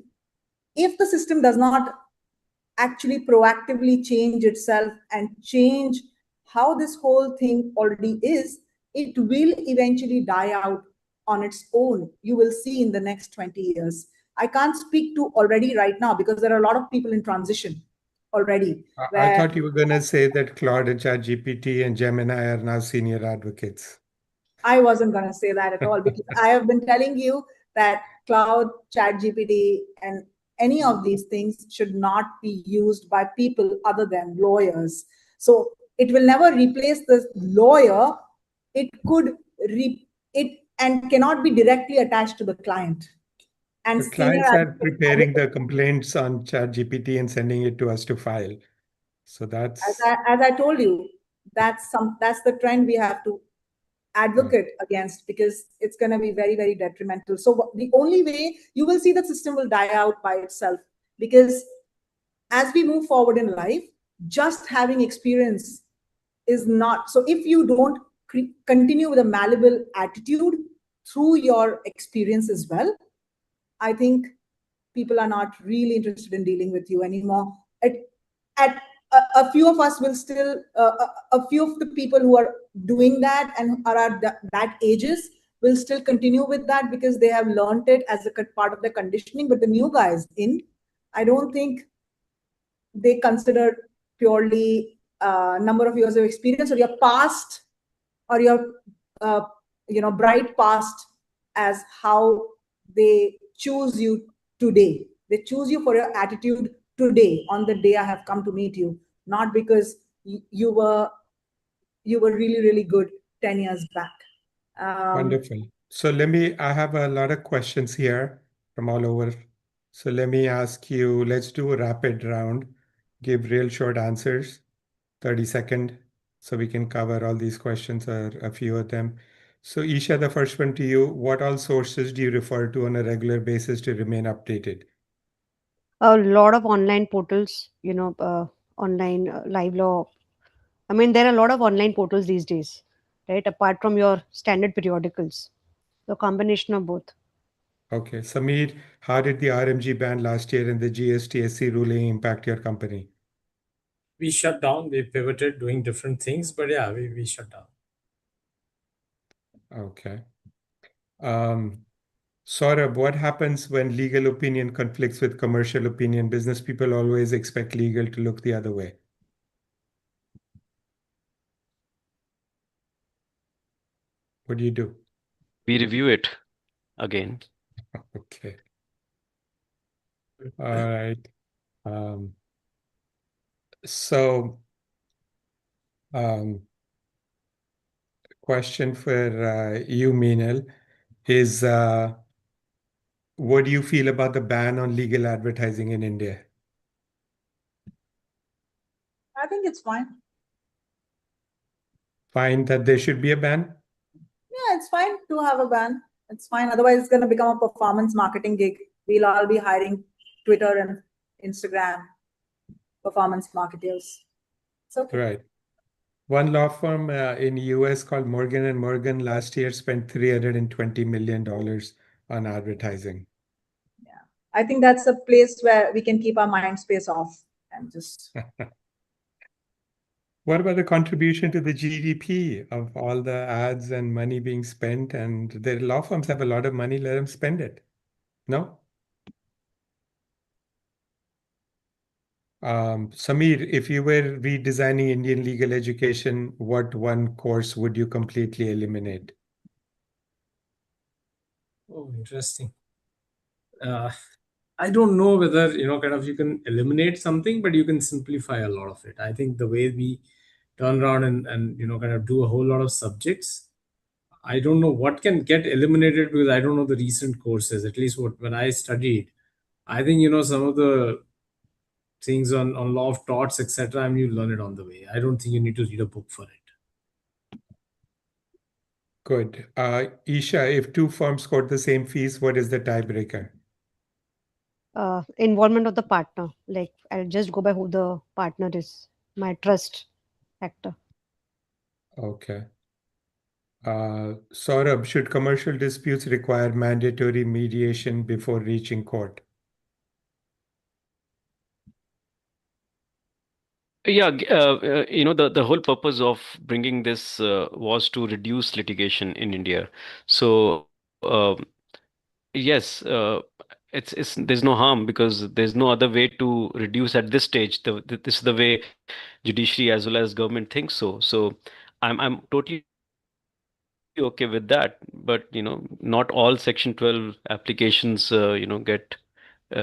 if the system does not actually proactively change itself and change how this whole thing already is, it will eventually die out on its own. You will see in the next 20 years. I can't speak to already right now because there are a lot of people in transition already. I thought you were going to say that Claude and ChatGPT and Gemini are now senior advocates. I wasn't going to say that at all, because I have been telling you that cloud, ChatGPT, and any of these things should not be used by people other than lawyers. So it will never replace the lawyer. It could it and cannot be directly attached to the client. And the clients are preparing the complaints on ChatGPT and sending it to us to file. So that's, as I told you, that's the trend we have to advocate against, because it's going to be very, very detrimental. So the only way you will see the system will die out by itself, because as we move forward in life, just having experience is not. So if you don't continue with a malleable attitude through your experience as well, I think people are not really interested in dealing with you anymore. At a few of us will still, a few of the people who are doing that and are at that ages will still continue with that because they have learned it as a part of their conditioning. But the new guys in, I don't think they consider purely number of years of experience or your past or your bright past as how they choose you today. They choose you for your attitude today, on the day I have come to meet you, not because you were really, really good 10 years back. wonderful. So I have a lot of questions here from all over. So let me ask you, let's do a rapid round, give real short answers, 30-second, so we can cover all these questions or a few of them. So Isha, the first one to you, what all sources do you refer to on a regular basis to remain updated? A lot of online portals, online live law. I mean, there are a lot of online portals these days, right? Apart from your standard periodicals, the combination of both. Okay. Sameer, how did the RMG ban last year and the GST-SC ruling impact your company? We shut down, we pivoted, doing different things, but yeah, we shut down. Okay. Saurabh, what happens when legal opinion conflicts with commercial opinion? Business people always expect legal to look the other way. What do you do? We review it again. Okay. All right. Um, so, question for you, Meenal, is what do you feel about the ban on legal advertising in India? I think it's fine. Find that there should be a ban? Yeah, it's fine to have a ban. It's fine. Otherwise, it's going to become a performance marketing gig. We'll all be hiring Twitter and Instagram performance marketers. It's okay. Right. One law firm in US called Morgan and Morgan last year spent $320 million on advertising. Yeah, I think that's a place where we can keep our mind space off and just. What about the contribution to the GDP of all the ads and money being spent? And the law firms have a lot of money, let them spend it. No? Sameer, if you were redesigning Indian legal education, what one course would you completely eliminate? Oh, interesting. I don't know whether, kind of you can eliminate something, but you can simplify a lot of it. I think the way we turn around and kind of do a whole lot of subjects, I don't know what can get eliminated because I don't know the recent courses, at least when I studied. I think, some of the things on law of torts, etc. I mean, you learn it on the way. I don't think you need to read a book for it. Good. Isha, if two firms quote the same fees, what is the tiebreaker? Involvement of the partner. Like, I'll just go by who the partner is, my trust factor. Okay. Saurabh, should commercial disputes require mandatory mediation before reaching court? Yeah, the whole purpose of bringing this was to reduce litigation in India. So, yes, it's there's no harm because there's no other way to reduce at this stage. This is the way judiciary as well as government thinks so. So, I'm totally okay with that. But not all Section 12 applications get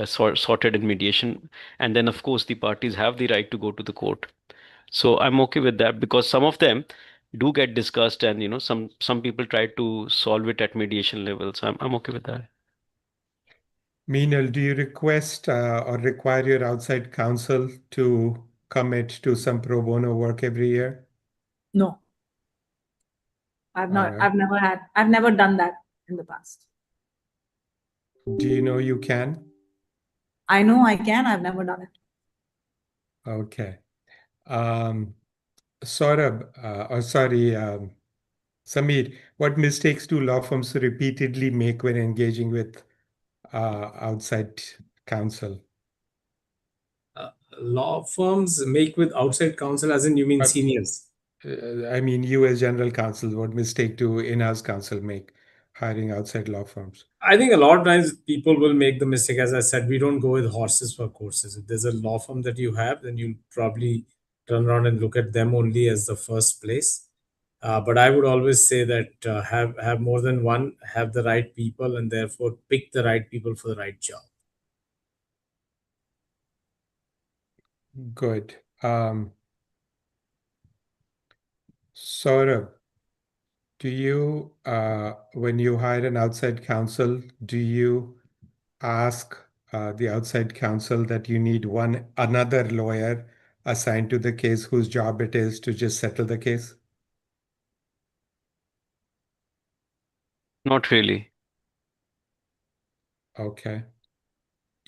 sorted in mediation, and then of course the parties have the right to go to the court. So I'm okay with that because some of them do get discussed, and some people try to solve it at mediation level. So I'm okay with that. Meenal, do you request or require your outside counsel to commit to some pro bono work every year? No, I've All not. right. I've never done that in the past. Do you know you can? I know I can. I've never done it. Okay. Saurabh, sorry, Sameer, what mistakes do law firms repeatedly make when engaging with outside counsel? Law firms make with outside counsel, as in you mean Uh, seniors? I mean, you as general counsel, what mistake do in-house counsel make hiring outside law firms? I think a lot of times people will make the mistake. As I said, we don't go with horses for courses. If there's a law firm that you have, then you'll probably turn around and look at them only as the first place. But I would always say that have more than one, have the right people, and therefore pick the right people for the right job. Good. Saurabh, do you, when you hire an outside counsel, do you ask the outside counsel that you need another lawyer assigned to the case whose job it is to just settle the case? Not really. Okay.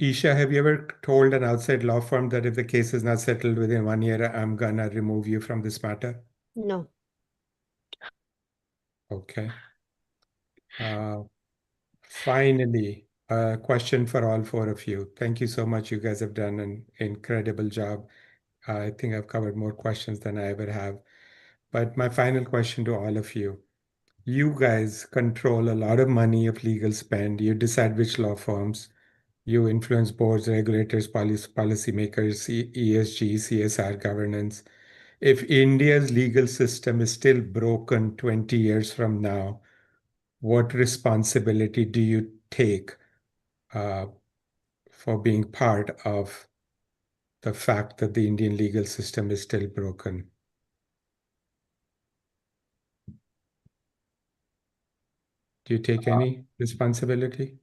Isha, have you ever told an outside law firm that if the case is not settled within 1 year, I'm gonna remove you from this matter? No. Okay. Finally, a question for all four of you. Thank you so much. You guys have done an incredible job. I think I've covered more questions than I ever have. But my final question to all of you. You guys control a lot of money of legal spend. You decide which law firms. You influence boards, regulators, policymakers, ESG, CSR governance. If India's legal system is still broken 20 years from now, what responsibility do you take for being part of the fact that the Indian legal system is still broken? Do you take any responsibility?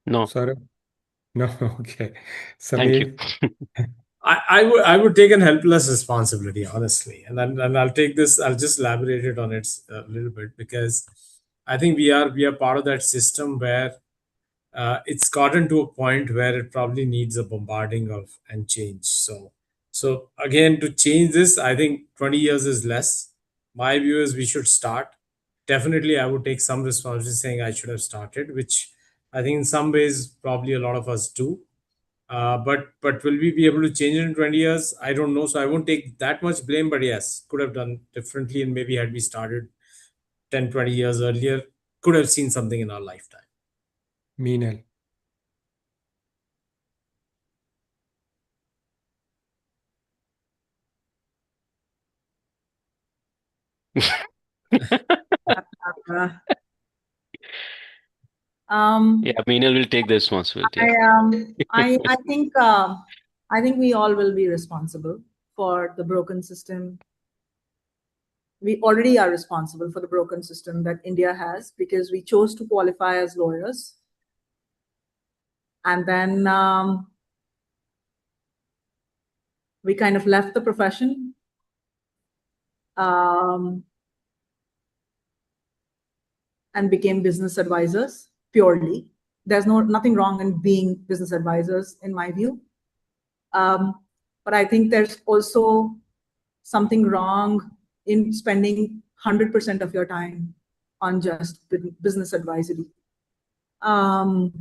No, Saurabh? No, okay. thank you. Samir? I would take an helpless responsibility, honestly, and I'll take this. I'll just elaborate it on it a little bit, because I think we are part of that system where it's gotten to a point where it probably needs a bombarding of and change. So again, to change this, I think 20 years is less. My view is we should start. Definitely, I would take some responsibility, saying I should have started, which I think in some ways probably a lot of us do. But will we be able to change it in 20 years? I don't know. So I won't take that much blame. But yes, could have done differently, and maybe had we started 10, 20 years earlier, could have seen something in our lifetime. Meenal? Uh, um, Yeah, Meenal will take the responsibility. I think we all will be responsible for the broken system. We already are responsible for the broken system that India has, because we chose to qualify as lawyers. And then we kind of left the profession. And became business advisors purely. There's nothing wrong in being business advisors, in my view. But I think there's also something wrong in spending 100% of your time on just business advisory. There's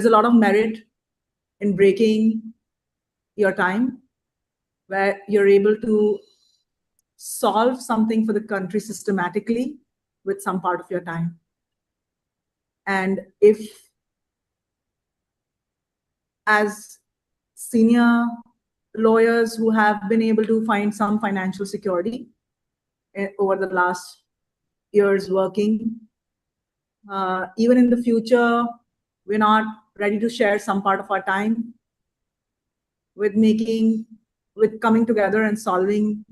a lot of merit in breaking your time, where you're able to solve something for the country systematically with some part of your time. And if, as senior lawyers who have been able to find some financial security over the last years working, even in the future, we're not ready to share some part of our time with coming together and solving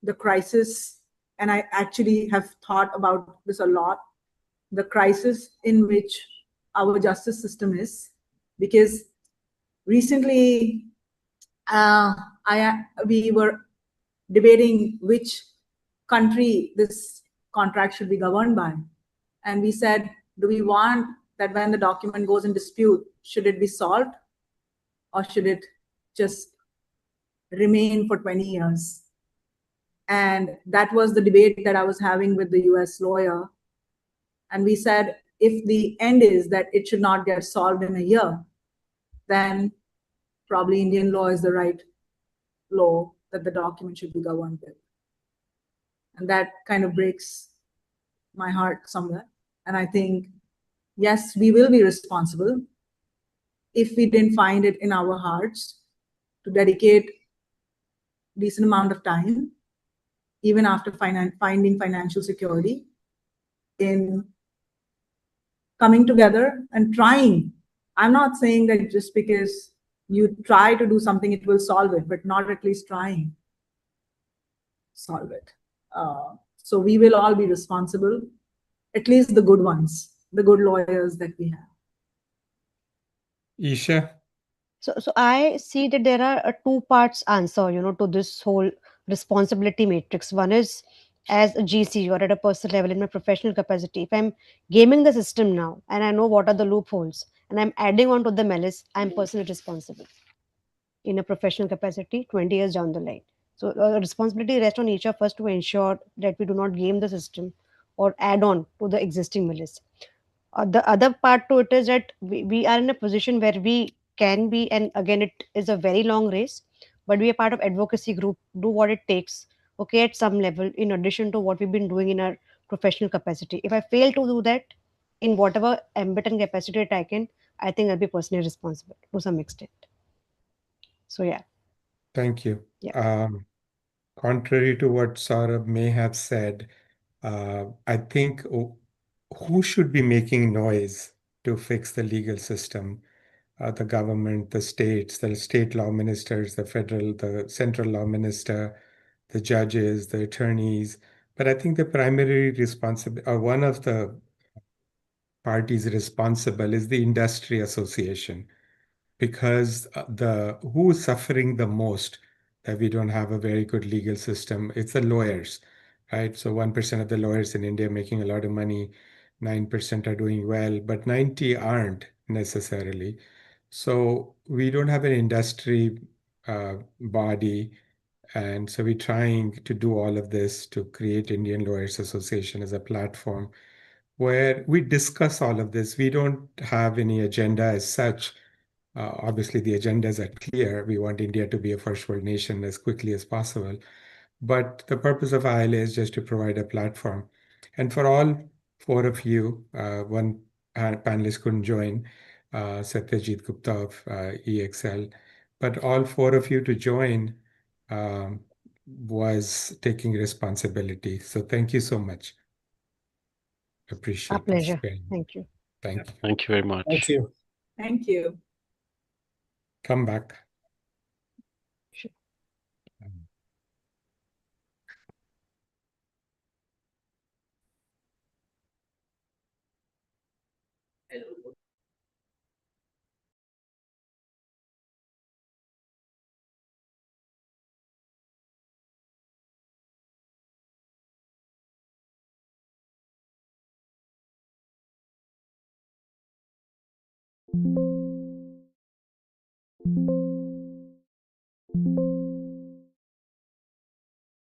the crisis. And I actually have thought about this a lot, the crisis in which our justice system is, because recently we were debating which country this contract should be governed by. And we said, do we want that when the document goes in dispute, should it be solved, or should it just remain for 20 years? And that was the debate that I was having with the US lawyer. And we said, if the end is that it should not get solved in a year, then probably Indian law is the right law that the document should be governed with. And that kind of breaks my heart somewhere. And I think, yes, we will be responsible if we didn't find it in our hearts to dedicate a decent amount of time, even after finding financial security, in coming together and trying. I'm not saying that just because you try to do something, it will solve it, but not at least trying solve it. So we will all be responsible, at least the good ones, the good lawyers that we have. Isha? So I see that there are two parts answer, to this whole responsibility matrix. One is as a GC or at a personal level in my professional capacity, if I'm gaming the system now and I know what are the loopholes and I'm adding on to the malice, I'm personally responsible in a professional capacity 20 years down the line. So responsibility rests on each of us to ensure that we do not game the system or add on to the existing malice. The other part to it is that we are in a position where we can be, and again, it is a very long race, but we are part of advocacy group, do what it takes, okay, at some level, in addition to what we've been doing in our professional capacity. If I fail to do that in whatever ambit and capacity that I can, I think I'll be personally responsible to some extent. So yeah. Thank you. Yeah. Contrary to what Saurabh may have said, I think who should be making noise to fix the legal system? The government, the states, the state law ministers, the central law minister, the judges, the attorneys. But I think the primary responsible, or one of the parties responsible, is the industry association, because the who is suffering the most that we don't have a very good legal system, it's the lawyers, right? So 1% of the lawyers in India are making a lot of money, 9% are doing well, but 90 aren't necessarily. So we don't have an industry body, and so we're trying to do all of this to create Indian Lawyers Association as a platform where we discuss all of this. We don't have any agenda as such. Obviously, the agendas are clear. We want India to be a first world nation as quickly as possible. But the purpose of ILA is just to provide a platform. And for all four of you, one panelist couldn't join, Satyajit Gupta of EXL, but all four of you to join um, was taking responsibility. So thank you so much. Our Appreciate this. pleasure. Thank you. Thank you. Thank you very much. Thank you. Thank you. Come back. Sure.